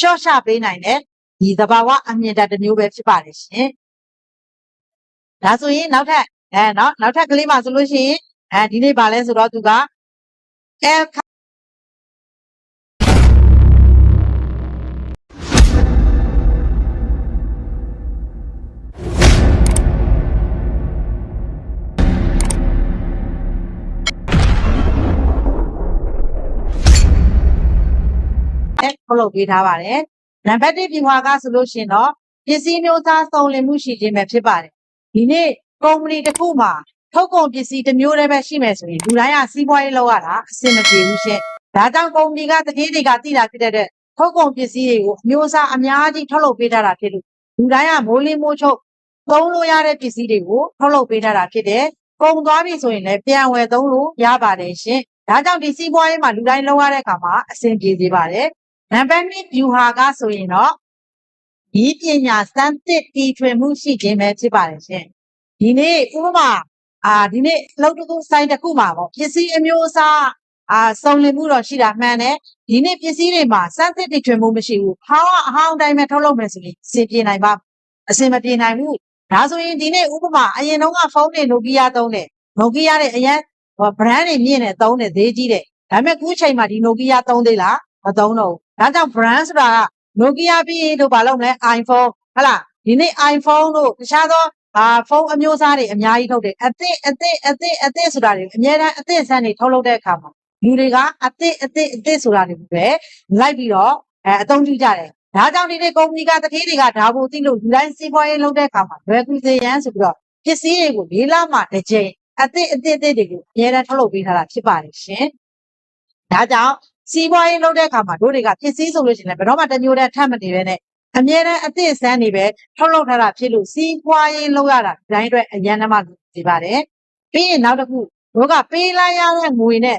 ရှော့ချပေးနိုင်တဲ့ဒီသဘာဝအမြင်ဓာတ်တစ်မျိုးပဲဖြစ်ပါတယ်ရှင်ဒါဆိုရင်နောက်ထပ်ကလေးမှာဆိုလို့ရှိရင်ဒီနေ့ပါလဲဆိုတော့သူက L ထုတ်လုပ်ပေးထားပါတယ်နံပါတ်1ပြွာကဆိုလို့ရှိရင်တော့ပစ္စည်းမျိုးသားစုံလင်မှုရှိခြင်းပဲဖြစ်ပါတယ်ဒီနေ့ကုမ္ပဏီတစ်ခုမှာထုတ်ကုန်ပစ္စည်းတစ်မျိုးတည်းပဲရှိမယ်ဆိုရင်လူတိုင်းကစီးပွားရေးလုပ်ရတာအဆင်မပြေဘူးရှင်ဒါကြောင့်ကုမ္ပဏီကတကယ်တွေကသိတာဖြစ်တဲ့ထုတ်ကုန်ပစ္စည်းတွေကိုအမျိုးအစားအများကြီးထုတ်လုပ်ပေးထားတာဖြစ်လို့လူတိုင်းကမိုးလင်းမိုးချုပ်သုံးလို့ရတဲ့ပစ္စည်းတွေကိုထုတ်လုပ်ပေးထားတာဖြစ်တယ်ကုန်သွားပြီဆိုရင်လည်းပြန်ဝယ်သုံးလို့ရပါတယ်ရှင်ဒါကြောင့်ဒီစီးပွားရေးမှာလူတိုင်းလုပ်ရတဲ့အခါမှာအဆင်ပြေစေပါတယ်နံပါတ်2ဗျူဟာကဆိုရင်တော့ဒီပညာစမ်းသစ်တီထွင်မှုရှိခြင်းပဲဖြစ်ပါတယ်ရှင်ဒီနေ့ဥပမာဒီနေ့လောက်တူဆိုင်တစ်ခုမှာပေါ့ပစ္စည်းအမျိုးအစားစုံလင်မှုတော့ရှိတာမှန်တယ်ဒီနေ့ပစ္စည်းတွေမှာစမ်းသစ်တီထွင်မှုမရှိဘူးအဟောင်းတိုင်းပဲထုတ်လုပ်မယ်ဆိုရင်အဆင်ပြေနိုင်ပါအဆင်မပြေနိုင်ဘူးဒါဆိုရင်ဒီနေ့ဥပမာအရင်တုန်းကဖုန်းတွေနိုကီယာသုံးတယ်နိုကီယာရဲ့အရင်brand တွေမြင့်နေသုံးတယ်ဈေးကြီးတယ်ဒါပေမဲ့အခုချိန်မှာဒီနိုကီယာသုံးသေးလားမသုံးတော့ဘူးဒါကြောင့် brand ဆိုတာက Nokia ပြီးရင်တို့ဘာလုပ်မလဲ iPhone ဟုတ်လားဒီနေ့ iPhone တို့တခြားသောဖုန်းအမျိုးအစားတွေအများကြီးထုတ်တယ်အသစ်ဆိုတာတွေအများအားအသစ်ဆန်းတွေထုတ်လုပ်တဲ့အခါမှာလူတွေကအသစ်ဆိုတာတွေပဲလိုက်ပြီးတော့အသုံးပြုကြတယ်ဒါကြောင့်ဒီနေ့ကုမ္ပဏီကတတိတွေကဒါကိုသိလို့လူတိုင်းစီးပွားရေးလုပ်တဲ့အခါမှာလွယ်ကူစေရန်ဆိုပြီးတော့ပစ္စည်းတွေကို၄လမှတစ်ကြိမ်အသစ်တွေကိုအများအားထုတ်လုပ်ပေးထားတာဖြစ်ပါတယ်ရှင်ဒါကြောင့်စီးပွားရေးလုပ်တဲ့အခါမှာတို့တွေကပစ္စည်းဆိုလို့ရှိရင်လည်းဘယ်တော့မှတစ်မျိုးတည်းထပ်မနေပဲနဲ့အမြဲတမ်းအသစ်ဆန်းနေပဲထုတ်လုပ်ထားတာဖြစ်လို့စီးပွားရေးလုပ်ရတာဒီတိုင်းအတွက်အញ្ញမ်းနှမနေပါတယ်ပြီးရင်နောက်တစ်ခုတို့ကပေးလိုက်ရတဲ့ငွေနဲ့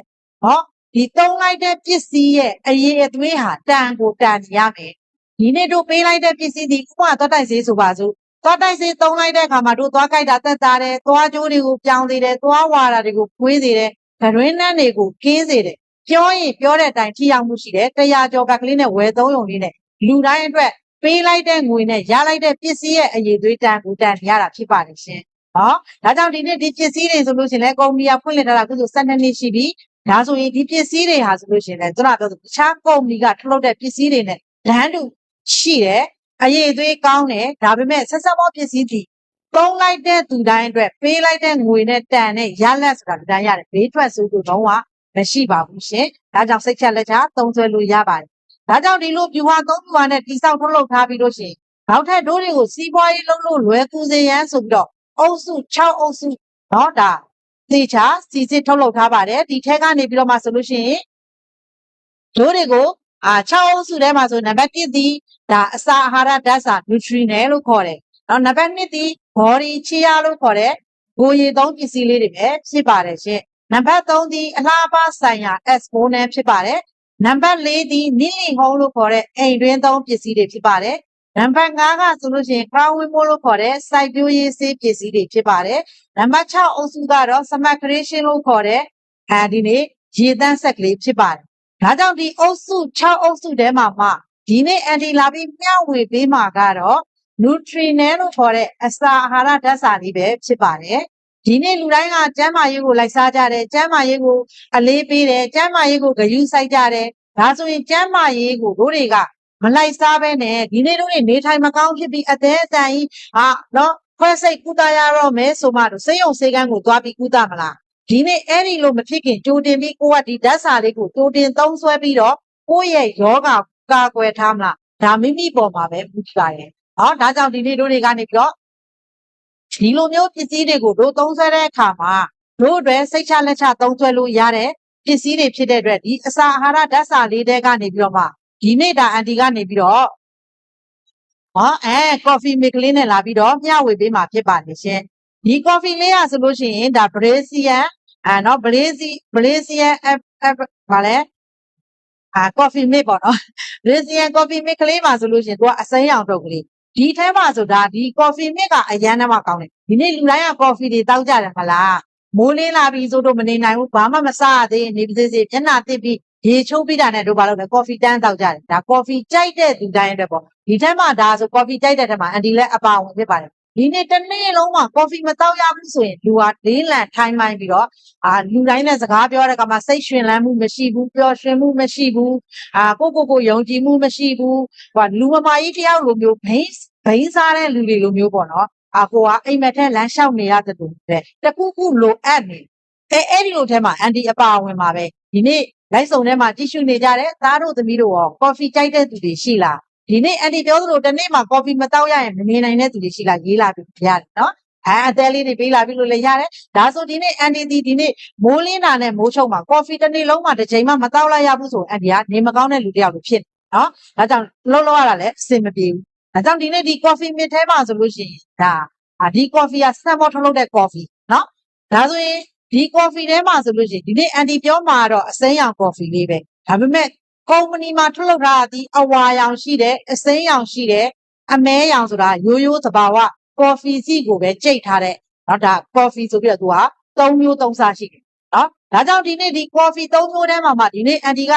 ဒီသုံးလိုက်တဲ့ပစ္စည်းရဲ့အရေးအသွေးဟာတန်ကိုတန်ရမယ်ဒီနေ့တို့ပေးလိုက်တဲ့ပစ္စည်းဒီဥပမာသွားတိုက်ဈေးဆိုပါစို့သွားတိုက်ဈေးသုံးလိုက်တဲ့အခါမှာတို့သွားကြိုက်တာတက်တာတယ်သွားကြိုးတွေကိုပြောင်းစေတယ်သွားဝါတာတွေကိုဖွေးစေတယ်ဂရင်းနှန်းတွေကိုကင်းစေတယ်ပြောရင်ပြောတဲ့အတိုင်းထိရောက်မှုရှိတယ်100ကျော်ဘက်ကလေးနဲ့ဝယ်သုံးရုံလေးနဲ့လူတိုင်းအတွက်ပေးလိုက်တဲ့ငွေနဲ့ရလိုက်တဲ့ပစ္စည်းရဲ့အရေးသွေးတန်ကိုတန်ရတာဖြစ်ပါတယ်ရှင်ဒါကြောင့်ဒီနေ့ဒီပစ္စည်းတွေဆိုလို့ရှိရင်လည်းကုမ္ပဏီကဖွင့်လှစ်ထားတာအခုဆို12နှစ်ရှိပြီဒါဆိုရင်ဒီပစ္စည်းတွေဟာဆိုလို့ရှိရင်လည်းကျွန်တော်ပြောတခြားကုမ္ပဏီကထုတ်လုပ်တဲ့ပစ္စည်းတွေနဲ့လမ်းတူရှိတယ်အရေးသွေးကောင်းတယ်ဒါပေမဲ့ဆက်မောပစ္စည်းတွေသုံးလိုက်တဲ့သူတိုင်းအတွက်ပေးလိုက်တဲ့ငွေနဲ့တန်နဲ့ရလက်ဆိုတာဒီတိုင်းရတယ်ဘေးထွက်ဆိုသူတော့မရှိပါဘူးရှင်ဒါကြောင့်စိတ်ချက်လက်ချသုံးစွဲလို့ရပါတယ်ဒါကြောင့်ဒီလိုဗျူဟာသုံးဗျူဟာနဲ့တိစောက်ထုတ်လုပ်ထားပြီးလို့ရှိရင်နောက်ထပ်တို့တွေကိုစီးပွားရေးလုပ်လို့လွယ်ကူစေရန်ဆိုပြီးတော့အုပ်စု6အုပ်စုဒါသေချာစီစစ်ထုတ်လုပ်ထားပါတယ်ဒီထဲကနေပြီးတော့မှဆိုလို့ရှိရင်တို့တွေကို6အုပ်စုထဲမှာဆိုနံပါတ်1ဒီဒါအစာအာဟာရဓာတ်စာ nutrient လို့ခေါ်တယ်နံပါတ်2ဒီ body ချီယာလို့ခေါ်တဲ့ဂိုရည်သုံးပစ္စည်းလေးတွေပဲဖြစ်ပါတယ်ရှင်နံပါတ်3ဒီအလားပါဆိုင်ရာ exponent ဖြစ်ပါတယ်နံပါတ်4ဒီ mini home လို့ခေါ်တဲ့အိမ်တွင်းသုံးပစ္စည်းတွေဖြစ်ပါတယ်နံပါတ်5ကဆိုလို့ရှိရင် crown window လို့ခေါ်တဲ့စိုက်ပျိုးရေးဆေးပစ္စည်းတွေဖြစ်ပါတယ်နံပါတ်6အုပ်စုကတော့ smart creation လို့ခေါ်တဲ့ဒီနေ့ရေသန့်ဆက်ကလေးဖြစ်ပါတယ်ဒါကြောင့်ဒီအုပ်စု6အုပ်စုထဲမှာမှဒီနေ့အန်တီလာပြီးမျှဝေပေးမှာကတော့ nutrient လို့ခေါ်တဲ့အစာအာဟာရဓာတ်စာလေးပဲဖြစ်ပါတယ်ဒီနေ့လူတိုင်းကကျန်းမာရေးကိုလိုက်စားကြတယ်ကျန်းမာရေးကိုအလေးပေးတယ်ကျန်းမာရေးကိုဂရုစိုက်ကြတယ်ဒါဆိုရင်ကျန်းမာရေးကိုတို့တွေကမလိုက်စားဘဲနဲ့ဒီနေ့တို့နေထိုင်မကောင်းဖြစ်ပြီးအသေးအတန်ကြီးခွဲစိတ်ကုသရတော့မယ်ဆိုမှတို့စိတ်ယုံစိတ်ကန်းကိုသွားပြီးကုသမလားဒီနေ့အဲ့ဒီလိုမဖြစ်ခင်ကြိုတင်ပြီးကိုကဒီဓာတ်စာလေးကိုကြိုတင်သုံးစွဲပြီးတော့ကိုယ့်ရဲ့ယောဂကာကွယ်ထားမလားဒါမိမိပေါ်မှာပဲမှုပါရဲ့ဒါကြောင့်ဒီနေ့တို့တွေကနေပြီးတော့ဒီလိုမျိုးပစ္စည်းတွေကိုတို့သုံးစွဲတဲ့အခါမှာတို့အတွက်စိတ်ချလက်ချသုံးစွဲလို့ရတဲ့ပစ္စည်းတွေဖြစ်တဲ့အတွက်ဒီအစာအာဟာရဓာတ်စာလေးတွေကနေပြီးတော့မှဒီနေ့ဒါအန်တီကနေပြီးတော့coffee mix လေးနဲ့လာပြီးတော့မျှဝေပေးမှာဖြစ်ပါတယ်ရှင်ဒီ coffee လေးရဆိုလို့ရှိရင်ဒါ Brazilian Brazilianဘာလဲcoffee mix ပေါ့နော် Brazilian coffee mix ကလေးပါဆိုလို့ရှိရင်သူကအစိမ်းရောင်တုပ်ကလေးဒီထဲမှာဆိုတာဒီ coffee mix ကအရန်နှမကောင်းတယ်ဒီနေ့လူတိုင်းက coffee တွေတောက်ကြတယ်မလားမိုးလင်းလာပြီဆိုတော့မနေနိုင်ဘူးဘာမှမစားရသေးနေပါသေးစေမျက်နှာတစ်ပြီး ရေချိုးပြီးတာနဲ့တို့ဘာလို့လဲ coffee တန်းတောက်ကြတယ်ဒါ coffee ကြိုက်တဲ့သူတိုင်းအတွက်ပေါ့ဒီထက်မှဒါဆို coffee ကြိုက်တဲ့ထက်မှအန်တီလည်းအပါဝင်ဖြစ်ပါတယ်ဒီနေ့တစ်နေ့လုံးမှာ coffee မတောက်ရဘူးဆိုရင်လူဟာလေးလံထိုင်းမိုင်းပြီးတော့လူတိုင်းနဲ့စကားပြောတဲ့အခါမှာစိတ်ရှင်လန်းမှုမရှိဘူးပျော်ရွှင်မှုမရှိဘူးကိုယုံကြည်မှုမရှိဘူးဟိုလူမမာကြီးတယောက်လိုမျိုးဘိန်းစားတဲ့လူတွေလိုမျိုးပေါ့နော်ကိုကအိမ်မက်ထဲလမ်းလျှောက်နေရတယ်လို့ပဲတခုခုလိုအပ်နေအဲ့ဒီလိုထဲမှာအန်တီအပါဝင်မှာပဲဒီနေ့လိုက်စုံထဲမှာကြည့်ရှုနေကြတယ်သားတို့သမီးတို့ရော coffee ကြိုက်တဲ့သူတွေရှိလားဒီနေ့အန်တီပြောသလိုတစ်နေ့မှာ coffee မတောက်ရရင်မနေနိုင်တဲ့သူတွေရှိလားရေးလာပြီးရတယ်နော်အသေးလေးတွေပေးလာပြီးလို့လည်းရတယ်ဒါဆိုဒီနေ့အန်တီဒီနေ့မိုးလင်းတာနဲ့မိုးချုပ်မှာ coffee တစ်နေ့လုံးမှာတစ်ချိန်မှမတောက်လိုက်ရဘူးဆိုအန်တီကနေမကောင်းတဲ့လူတစ်ယောက်လိုဖြစ်နော်ဒါကြောင့်လှုပ်ရတာလည်းအဆင်မပြေဘူးဒါကြောင့်ဒီနေ့ဒီ coffee မြစ်ထဲမှာဆိုလို့ရှိရင်ဒါဒီ coffee ကစံပေါ်ထုတ်လုပ်တဲ့ coffee နော်ဒါဆိုရင်ဒီ coffee ထဲမှာဆိုလို့ရှိရင်ဒီနေ့အန်တီပြောမှာတော့အစိမ်းရောင် coffee လေးပဲဒါပေမဲ့ကုမ္ပဏီမှာထုတ်လုပ်ထားတာဒီအဝါရောင်ရှိတယ်အစိမ်းရောင်ရှိတယ်အမဲရောင်ဆိုတာရိုးသဘာဝ coffee စီကိုပဲကြိတ်ထားတဲ့နော်ဒါ coffee ဆိုပြီးတော့သူက3မျိုး3စားရှိတယ်နော်ဒါကြောင့်ဒီနေ့ဒီ coffee 3မျိုးထဲမှာမှဒီနေ့အန်တီက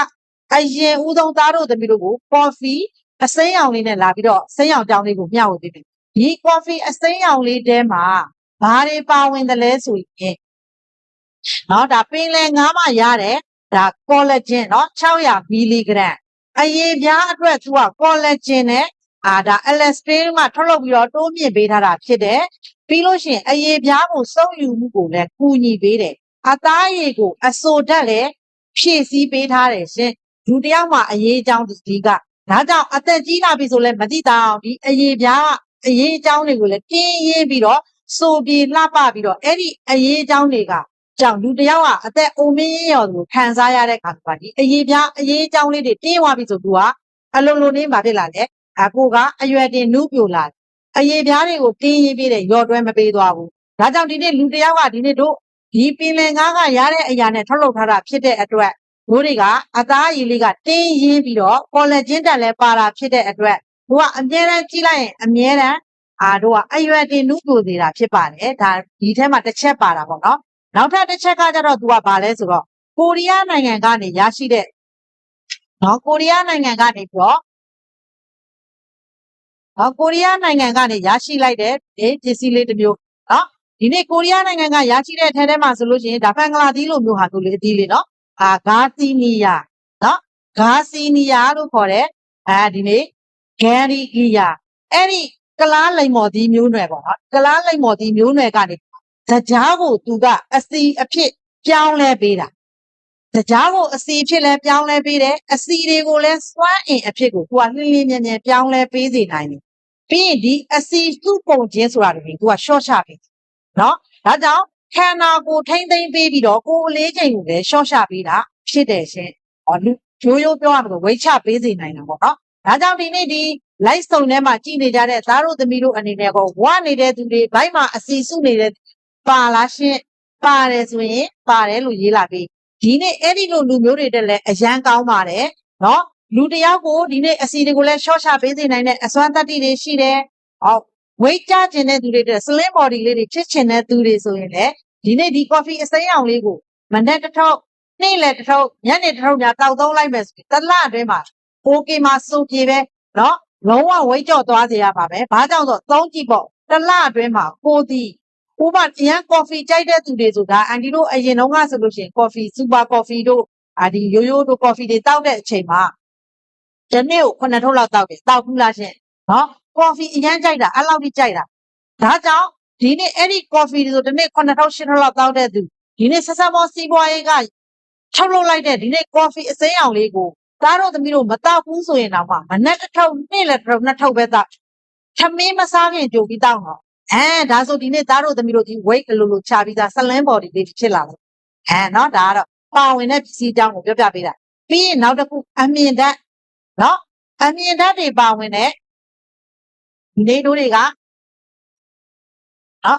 အရင်ဦးဆုံးသားတို့သမီးတို့ကို coffee အစိမ်းရောင်လေးနဲ့လာပြီးတော့စိမ်းရောင်ကြောင်းလေးကိုမျှဝေပေးမယ်ဒီ coffee အစိမ်းရောင်လေးထဲမှာဘာတွေပါဝင်တယ်လဲဆိုရင်နော်ဒါပင်လယ်ငါးမှရတဲ့ဒါ collagen နော်600 mg အရေပြားအတွက်သူက collagen နဲ့ဒါ elastin မှာထုတ်လုပ်ပြီးတော့တိုးမြင့်ပေးထားတာဖြစ်တယ်ပြီးလို့ရှိရင်အရေပြားကိုစုပ်ယူမှုကိုလည်းကူညီပေးတယ်အသားရည်ကိုအဆိုဓာတ်လည်းဖြည့်ဆည်းပေးထားတယ်ရှင်လူတယောက်မှာအရေးအကြောင်းဒီကဒါကြောင့်အသက်ကြီးလာပြီဆိုလဲမတိတာအောင်ဒီအရေးပြားအရေးအကြောင်းတွေကိုလည်းတင်းရင်းပြီးတော့စိုးပြေလှပပြီးတော့အဲ့ဒီအရေးအကြောင်းတွေကကြောင့်လူတယောက်ကအသက်အိုမင်းရော်ကိုခံစားရတဲ့အခါမှာဒီအရေးပြားအရေးအကြောင်းလေးတွေတင်းသွားပြီဆိုသူကအလုံးလုံးနေမှာဖြစ်လာတယ်ကိုကအရွယ်တင်နုပြိုလာအရေးပြားတွေကိုတင်းရင်းပြီးတဲ့ရော်တွဲမပေးသွားဘူးဒါကြောင့်ဒီနေ့လူတယောက်ကဒီနေ့တို့ဒီပင်လယ်ငါးကရတဲ့အရာနဲ့ထုတ်လုပ်ထားတာဖြစ်တဲ့အတွက်တို့တွေကအသားရည်လေးကတင်းရင်းပြီးတော့ collagen တက်လဲပါတာဖြစ်တဲ့အတွက်တို့ကအမြဲတမ်းကြည့်လိုက်ရင်အမြဲတမ်းတို့ကအရွယ်တင်နုပြိုနေတာဖြစ်ပါတယ်ဒါဒီထဲမှာတစ်ချက်ပါတာပေါ့နော်နောက်ထပ်တစ်ချက်ကကြတော့သူကဘာလဲဆိုတော့ကိုရီးယားနိုင်ငံကနေရရှိတဲ့နော်ကိုရီးယားနိုင်ငံကနေပြီးတော့ကိုရီးယားနိုင်ငံကနေရရှိလိုက်တဲ့ပစ္စည်းလေးတစ်မျိုးနော်ဒီနေ့ကိုရီးယားနိုင်ငံကရရှိတဲ့အထက်ထဲမှာဆိုလို့ရှိရင်ဒါဖန်ကလာသီးလိုမျိုးဟာမျိုးလေးအသီးလေးနော်ဂါစီနီယာနော်ဂါစီနီယာလို့ခေါ်တဲ့ဒီနေ့ဂန်ရီဂီယာအဲ့ဒီကလားလိမ်မော်သီးမျိုးနွယ်ပေါ့နော်ကလားလိမ်မော်သီးမျိုးနွယ်ကနေဇကြားကိုသူကအစီအဖြစ်ပြောင်းလဲပေးတာဇကြားကိုအစီအဖြစ်လဲပြောင်းလဲပေးတယ်အစီတွေကိုလဲစွမ်းအင်အဖြစ်ကိုသူကလင်းလင်းမြန်မြန်ပြောင်းလဲပေးစေနိုင်တယ်ပြီးရင်ဒီအစီစုပုံချင်းဆိုတာတွေသူကရှော့ချပေးတယ်နော်ဒါကြောင့်ခန္ဓာကိုယ်ထိမ့်သိမ့်ပေးပြီးတော့ကိုယ်အလေးချိန်ကိုလည်းရှော့ချပေးတာဖြစ်တယ်ရှင်လူရိုးပြောရမှာဝိတ်ချပေးစေနိုင်တာပေါ့နော်ဒါကြောင့်ဒီနေ့ဒီ live စုံထဲမှာကြည်နေကြတဲ့သားတို့သမီးတို့အနေနဲ့ဝနေတဲ့သူတွေဘိုက်မှာအစီစုနေတဲ့ပါလားရှင်ပါတယ်ဆိုရင်ပါတယ်လို့ရေးလာပြီးဒီနေ့အဲ့ဒီလိုလူမျိုးတွေတက်လည်းအရန်ကောင်းပါတယ်နော်လူတယောက်ကိုဒီနေ့အစီတွေကိုလည်းရှော့ချပေးစေနိုင်တဲ့အစွမ်းတတ္တိတွေရှိတယ်ဝိတ်ကြကျင်တဲ့သူတွေတဲ့ slim body လေးတွေဖြစ်ချင်တဲ့သူတွေဆိုရင်လည်းဒီနေ့ဒီ coffee အစိမ်းရောင်လေးကိုမနက်တစ်ထုပ်နေ့လယ်တစ်ထုပ်ညနေတစ်ထုပ်ညာတောက်သုံးလိုက်မယ်ဆိုရင်တစ်လအတွင်းမှာ okay မှာစုပ်ပြေပဲနော်လုံးဝဝိတ်ကြော့သွားစေရပါပဲဘာကြောင့်ဆိုသုံးကြည့်ပေါ့တစ်လအတွင်းမှာကိုဒီဥပမာအရန် coffee ကြိုက်တဲ့သူတွေဆိုတာအန်တီတို့အရင်တုန်းကဆိုလို့ရှိရင် coffee super coffee တို့ဒီရိုးရိုးတို့ coffee တွေတောက်တဲ့အချိန်မှာဒီနေ့ကို9ထုပ်လောက်တောက်တယ်တောက်ဘူးလားရှင်နော် coffee အရန်ကြိုက်တာအဲ့လောက်ကြီးကြိုက်တာဒါကြောင့်ဒီနေ့အဲ့ဒီ coffee တွေဆိုဒီနေ့9ထုပ်10ထုပ်လောက်တောက်တဲ့သူဒီနေ့ဆက်ဆက်မောစီးပွားရေးကထုတ်လုပ်လိုက်တဲ့ဒီနေ့ coffee အစိမ်းရောင်လေးကိုသားတို့သမီးတို့မတောက်ဘူးဆိုရင်တော့မနက်တစ်ထုပ်နေ့လည်းတစ်ထုပ်နှစ်ထုပ်ပဲတောက်ထမင်းမစားခင်ကြိုပြီးတောက်တော့ဒါဆိုဒီနေ့သားတို့သမီးတို့ဒီ weight အလိုလိုချပြီးသား slim body လေးဖြစ်လာတယ်နော်ဒါကတော့ပါဝင်တဲ့ပစ္စည်းအကြောင်းကိုပြောပြပေးတာပြီးရင်နောက်တစ်ခုအမြင်ဓာတ်နော်အမြင်ဓာတ်တွေပါဝင်တဲ့ဒီနေ့တို့တွေက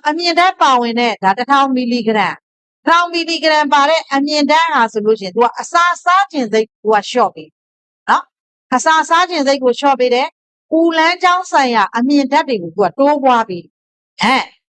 အမြင်ဓာတ်ပါဝင်တဲ့ဒါ1000 mg 1000 mg ပါတဲ့အမြင်ဓာတ်ဟာဆိုလို့ရှိရင်သူကအစာစားခြင်းစိတ်သူကရှော့ပေးနော်အစာစားခြင်းစိတ်ကိုရှော့ပေးတယ်။ဦးလန်းချောင်းဆိုင်ရာအမြင်ဓာတ်တွေကိုသူကတိုးပွားပေး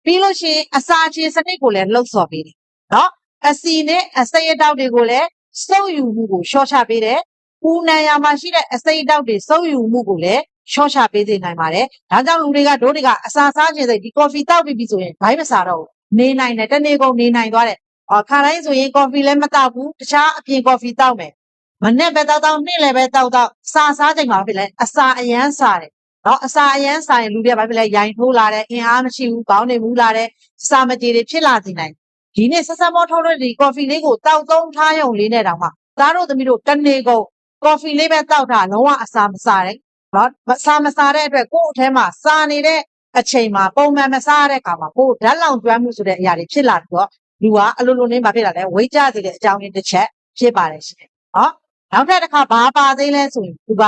ပြီးလို့ရှိရင်အစာချေစနစ်ကိုလည်းလှုပ်ဆော်ပေးတယ်နော်အစီနဲ့အစိတ်အတောက်တွေကိုလည်း စုပ်ယူမှုကိုရှော့ချပေးတယ်။ဦးနံရမှာရှိတဲ့အစိတ်အတောက်တွေစုပ်ယူမှုကိုလည်းရှော့ချပေးစေနိုင်ပါတယ်။ဒါကြောင့်လူတွေကတို့တွေကအစာစားခြင်းစိတ်ဒီ coffee တောက်ပြီးပြီဆိုရင်ဘိုင်းမစားတော့ဘူး။နေနိုင်တယ်တနေ့ကုန်နေနိုင်သွားတယ်။ခါတိုင်းဆိုရင် coffee လည်းမတောက်ဘူးတခြားအပြင် coffee တောက်မယ်။မနေ့ပဲတောက်နေ့လည်းပဲတောက်စာစားချိန်မှာဖြစ်လဲအစာအယမ်းစားတယ်။နော်အစာအယမ်းစားရင်လူတွေကဘာဖြစ်လဲရိုင်ထိုးလာတယ်အင်အားမရှိဘူးခေါင်းတွေမူးလာတယ်စာမကြေတွေဖြစ်လာစေနိုင်ဒီနေ့ဆက်ဆက်မောထုတ်တဲ့ဒီ coffee လေးကိုတောက်သုံးထားရုံလေးနဲ့တောင်မှသားတို့သမီးတို့တနေ့ကုန် coffee လေးပဲတောက်တာလုံးဝအစာမစားတဲ့နော်အစာမစားတဲ့အတွက်ကိုယ့်အထဲမှာစာနေတဲ့အချိန်မှာပုံမှန်မစားတဲ့အခါမှာကိုယ်ဓာတ်လောင်ကျွမ်းမှုဆိုတဲ့အရာတွေဖြစ်လာပြီးတော့လူကအလိုလိုနေမှာဖြစ်လာတယ်ဝိတ်ကြစေတဲ့အကြောင်းရင်းတစ်ချက်ဖြစ်ပါတယ်ရှင်နော်နောက်ထပ်တစ်ခါဘာပါသေးလဲဆိုရင်သူက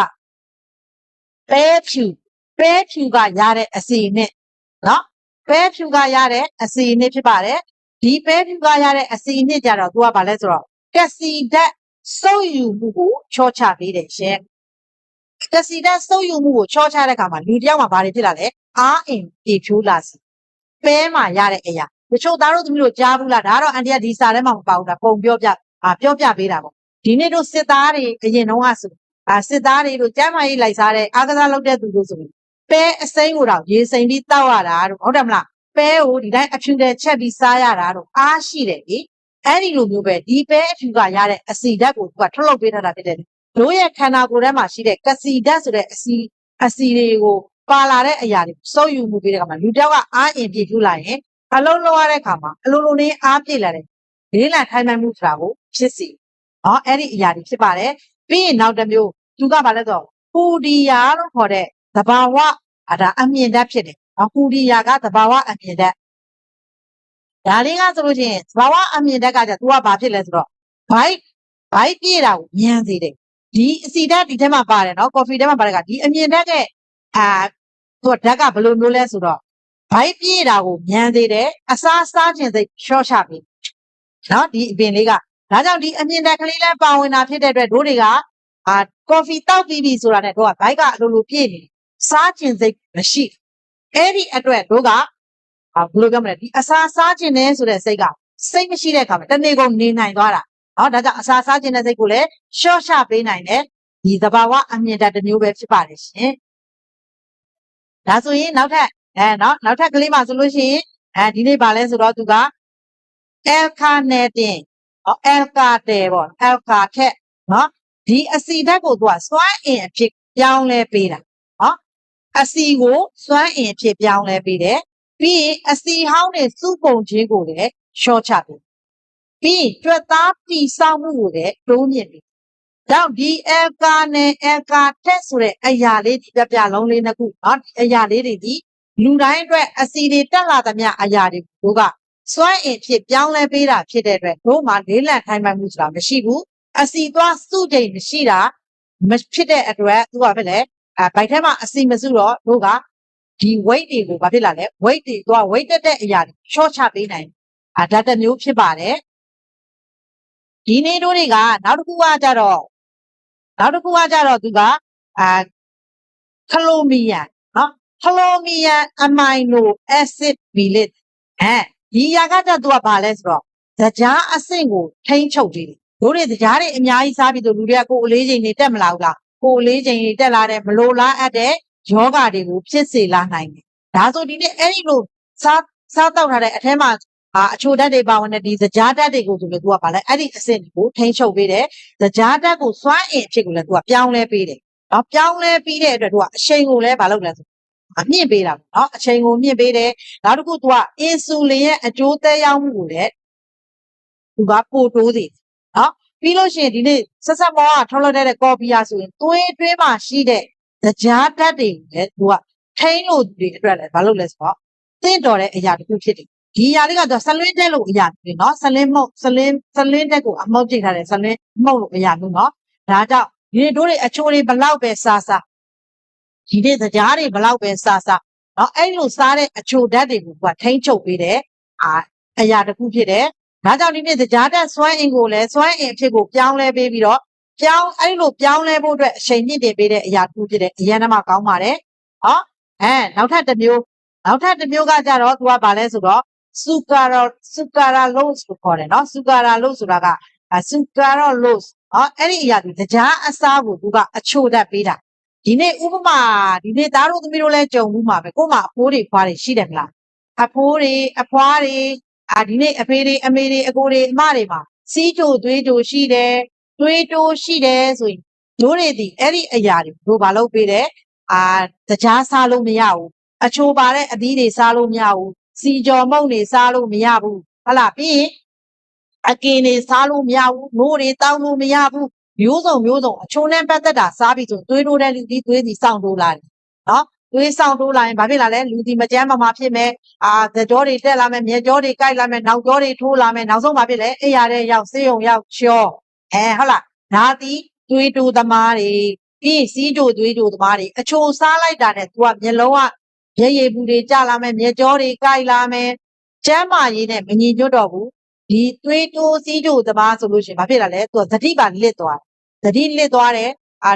ပဲဖြူကရတဲ့အစီအနှစ်နော်ပဲဖြူကရတဲ့အစီအနှစ်ဖြစ်ပါတယ်ဒီပဲဖြူကရတဲ့အစီအနှစ်ကြတော့သူကဘာလဲဆိုတော့ကက်ဆီဓာတ်စုပ်ယူမှုကိုချော့ချပေးတယ်ရှင်ကက်ဆီဓာတ်စုပ်ယူမှုကိုချော့ချတဲ့အခါမှာလူတစ်ယောက်မှာဘာတွေဖြစ်လာလဲအားအင်ပြေဖြိုးလာစီပဲမှာရတဲ့အရာတချို့သားတို့သမီးတို့ကြားဘူးလားဒါကတော့အန်တီကဒီစာထဲမှာမပါဘူးဒါပုံပြောပြပေးတာပေါ့ဒီနေ့တို့စစ်သားတွေအရင်တုန်းကဆိုစစ်သားတွေတို့ကျမ်းမာရေးလိုက်စားတဲ့အားကစားလုပ်တဲ့သူတို့ဆိုရင်ပဲအစိမ်းကိုတော့ရေစိမ်ပြီးတောက်ရတာတို့ဟုတ်တယ်မလားပဲကိုဒီတိုင်းအဖြူတဲ့ချက်ပြီးစားရတာတို့အားရှိတယ်လေအဲ့ဒီလိုမျိုးပဲဒီပဲအဖြူကရတဲ့အစီဓာတ်ကိုသူကထုတ်လုပ်ပေးထားတာဖြစ်တယ်တို့ရဲ့ခန္ဓာကိုယ်ထဲမှာရှိတဲ့ကစီဓာတ်ဆိုတဲ့အစီတွေကိုပါလာတဲ့အရာတွေစုပ်ယူမှုပေးတဲ့အခါမှာလူတစ်ယောက်ကအားအင်ပြည့်ဖြူလာရင်အလုံးလုံးရတဲ့အခါမှာအလုံးလုံးနဲ့အားပြည့်လာတယ်လေးလံထိုင်မှန်မှုဆိုတာကိုဖြစ်စီဟောအဲ့ဒီအရာတွေဖြစ်ပါတယ်ပြီးရင်နောက်တစ်မျိုးသူကဘာလဲဆိုတော့ပူဒီယာလို့ခေါ်တဲ့သဘာဝဒါအမြင်ဓာတ်ဖြစ်တယ်။ပူဒီယာကသဘာဝအမြင်ဓာတ်ဒါလေးကဆိုလို့ရှိရင်သဘာဝအမြင်ဓာတ်ကကြသူကဘာဖြစ်လဲဆိုတော့ဘိုက်ပြည့်တာကိုမြန်စေတယ်။ဒီအစီဓာတ်ဒီထဲမှာပါတယ်နော်ကော်ဖီထဲမှာပါတယ်ကဒီအမြင်ဓာတ်ကသူကဓာတ်ကဘယ်လိုမျိုးလဲဆိုတော့ဘိုက်ပြည့်တာကိုမြန်စေတယ်အစားစားခြင်းစိတ်ရှော့ချပြီးနော်ဒီအပင်လေးကဒါကြောင့်ဒီအမြင်ဓာတ်ကလေးလည်းပါဝင်တာဖြစ်တဲ့အတွက်တို့တွေကကော်ဖီတောက်ပြီးပြီဆိုတာနဲ့တို့ကဘိုက်ကအလိုလိုပြည့်နေစားခြင်းစိတ်မရှိအဲ့ဒီအတွက်တို့ကဘယ်လိုပြောမလဲဒီအစာစားခြင်းနဲ့ဆိုတဲ့စိတ်ကစိတ်မရှိတဲ့အခါမှာတနေ့ကုန်နေနိုင်သွားတာဟောဒါကြောင့်အစာစားခြင်းတဲ့စိတ်ကိုလည်းရှော့ချပေးနိုင်တယ်ဒီသဘာဝအမြင်ဓာတ်တစ်မျိုးပဲဖြစ်ပါတယ်ရှင်ဒါဆိုရင်နောက်ထပ်ကလေးမှာဆိုလို့ရှိရင်ဒီနေ့ပါလဲဆိုတော့သူက L-carnitine အယ်ကာတယ်ပေါ့အယ်ကာထက်နော်ဒီအစီဓာတ်ကိုသူကစွမ်းအင်အဖြစ်ပြောင်းလဲပေးတာနော်အစီကိုစွမ်းအင်အဖြစ်ပြောင်းလဲပေးတယ်ပြီးရင်အစီဟောင်းနဲ့စုပုံခြင်းကိုလည်းရှော့ချပေးပြီးရင်ကြွက်သားတိဆောက်မှုကိုလည်းတိုးမြင့်ပေးကြောင့်ဒီအယ်ကာနဲ့အယ်ကာထက်ဆိုတဲ့အရာလေးဒီပြလုံးလေးနှစ်ခုနော်အရာလေးတွေဒီလူတိုင်းအတွက်အစီတွေတက်လာသမျှအရာတွေကစွမ်းအင်ဖြစ်ပြောင်းလဲပေးတာဖြစ်တဲ့အတွက်တို့မှလေးလံထိုင်မှန်မှုဆိုတာမရှိဘူးအစီသွားစုချိန်မရှိတာမဖြစ်တဲ့အတွက်သူကဖြစ်လေဘိုက်ထဲမှာအစီမစုတော့တို့ကဒီ weight တွေကိုဘာဖြစ်လာလဲ weight တွေသူက weight တက်တဲ့အရာတွေ short ချပေးနိုင်ဓာတ်တစ်မျိုးဖြစ်ပါတယ်ဒီနေ့တို့တွေကနောက်တစ်ခုကကြတော့သူကခလိုမီယန်နော်ခလိုမီယန်အမိုင်နိုအက်ဆစ်ဘီလစ်ဒီຢာကကြသူကဘာလဲဆိုတော့သကြားအဆင့်ကိုထိန်းချုပ်ပေးတယ်တို့တွေသကြားတွေအများကြီးစားပြီးတော့လူတွေကကိုယ်အလေးချိန်တွေတက်မလာဘူးလားကိုယ်အလေးချိန်တွေတက်လာတယ်မလိုလားအပ်တဲ့ယောဂတွေကိုဖြစ်စေလာနိုင်တယ်ဒါဆိုဒီနေ့အဲ့ဒီလိုစားတောက်ထားတဲ့အထဲမှာအချိုဓာတ်တွေပါဝင်တဲ့ဒီသကြားဓာတ်တွေကိုဆိုလို့သူကဘာလဲအဲ့ဒီအဆင့်ကိုထိန်းချုပ်ပေးတယ်သကြားဓာတ်ကိုစွမ်းအင်အဖြစ်ကိုလည်းသူကပြောင်းလဲပေးတယ်နော်ပြောင်းလဲပြီးတဲ့အတွက်သူကအချိန်ကိုလည်းဘာလုပ်လဲဆိုမြင့်ပေးတာပေါ့နော်အချိန်ကိုမြင့်ပေးတယ်နောက်တစ်ခုသူကအင်ဆူလင်ရဲ့အကျိုးသက်ရောက်မှုကိုလည်းသူကပို့တိုးစေနော်ပြီးလို့ရှိရင်ဒီနေ့ဆက်ဆက်မောကထုတ်လုပ်တဲ့ကော်ဖီဆိုရင်သွေးတွင်းမှာရှိတဲ့သကြားဓာတ်တွေကိုလည်းသူကထိန်းလို့ဒီအတွက်လည်းဘာလုပ်လဲဆိုတော့သင့်တော်တဲ့အရာတစ်ခုဖြစ်တယ်ဒီအရာလေးကတော့ဆလင်းတက်လို့အရာမျိုးနော်ဆလင်းတက်ကိုအမောက်ကျိတ်ထားတယ်ဆလင်းမှုတ်လို့အရာမျိုးနော်ဒါကြောင့်ဒီနေ့တို့တွေအချိုတွေဘလောက်ပဲစားဒီနေ့သကြားတွေဘလောက်ပဲစားနော်အဲ့လိုစားတဲ့အချိုဓာတ်တွေကိုကထိန်းချုပ်ပေးတဲ့အရာတစ်ခုဖြစ်တယ်ဒါကြောင့်ဒီနေ့သကြားဓာတ်စွမ်းအင်ကိုလည်းစွမ်းအင်အဖြစ်ကိုပြောင်းလဲပေးပြီးတော့အဲ့လိုပြောင်းလဲဖို့အတွက်အချိန်မြင့်တင်ပေးတဲ့အရာတစ်ခုဖြစ်တယ်အရင်ကမှကောင်းပါတယ်ဟောနောက်ထပ်တစ်မျိုးကကြတော့သူကဘာလဲဆိုတော့ဆူကာရာလို့ခေါ်တယ်နော်ဆူကာရာလို့ဆိုတာက sucralose အဲ့ဒီအရာဒီတရားအစားကိုသူကအချိုတတ်ပေးတာဒီနေ့ဥပမာဒီနေ့သားတို့သမီးတို့လည်းကြုံမှုမှာပဲကို့မှာအဖိုးတွေဖွားတွေရှိတယ်မလားအဖိုးတွေအဖွားတွေဒီနေ့အဖေတွေအမေတွေအကိုတွေအမတွေမှာစီးကြိုသွေးကြိုရှိတယ်သွေးတိုးရှိတယ်ဆိုရင်တို့တွေဒီအဲ့ဒီအရာတွေတို့ဘာလုပ်ပေးတယ်တရားစားလို့မရဘူးအချိုပါတဲ့အသီးတွေစားလို့မရဘူးစီကြော်မုန့်တွေစားလို့မရဘူးဟုတ်လားပြီးရင်အကင်တွေစားလို့မရဘူးနို့တွေတောင်းလို့မရဘူးမျိုးစုံအချိုနဲ့ပတ်သက်တာစားပြီးဆိုသွေးတိုးတဲ့လူဒီသွေးစီစောင့်တိုးလာတယ်နော်သွေးစောင့်တိုးလာရင်ဘာဖြစ်လာလဲလူဒီမကြမ်းမမာဖြစ်မယ်သကြောတွေတက်လာမယ်မျက်ကြောတွေကိုက်လာမယ်နောက်ကြောတွေထိုးလာမယ်နောက်ဆုံးဘာဖြစ်လဲအိပ်ရတဲ့ရောက်ဆေးရုံရောက်ချောဟုတ်လားဒါသည်သွေးတိုးသမားတွေပြီးရင်စီးကြိုသွေးကြိုသမားတွေအချိုစားလိုက်တာနဲ့ तू ကမျက်လုံးကရေရည်ဘူးတွေကျလာမယ်မျက်ကြောတွေကိုက်လာမယ်ကျမ်းမာရေးနဲ့မညီညွတ်တော့ဘူးဒီသွေးတိုးစီးကြိုသမားဆိုလို့ရှိရင်ဘာဖြစ်လာလဲ तू သတိပါလစ်သွားသတိလစ်သွားတယ်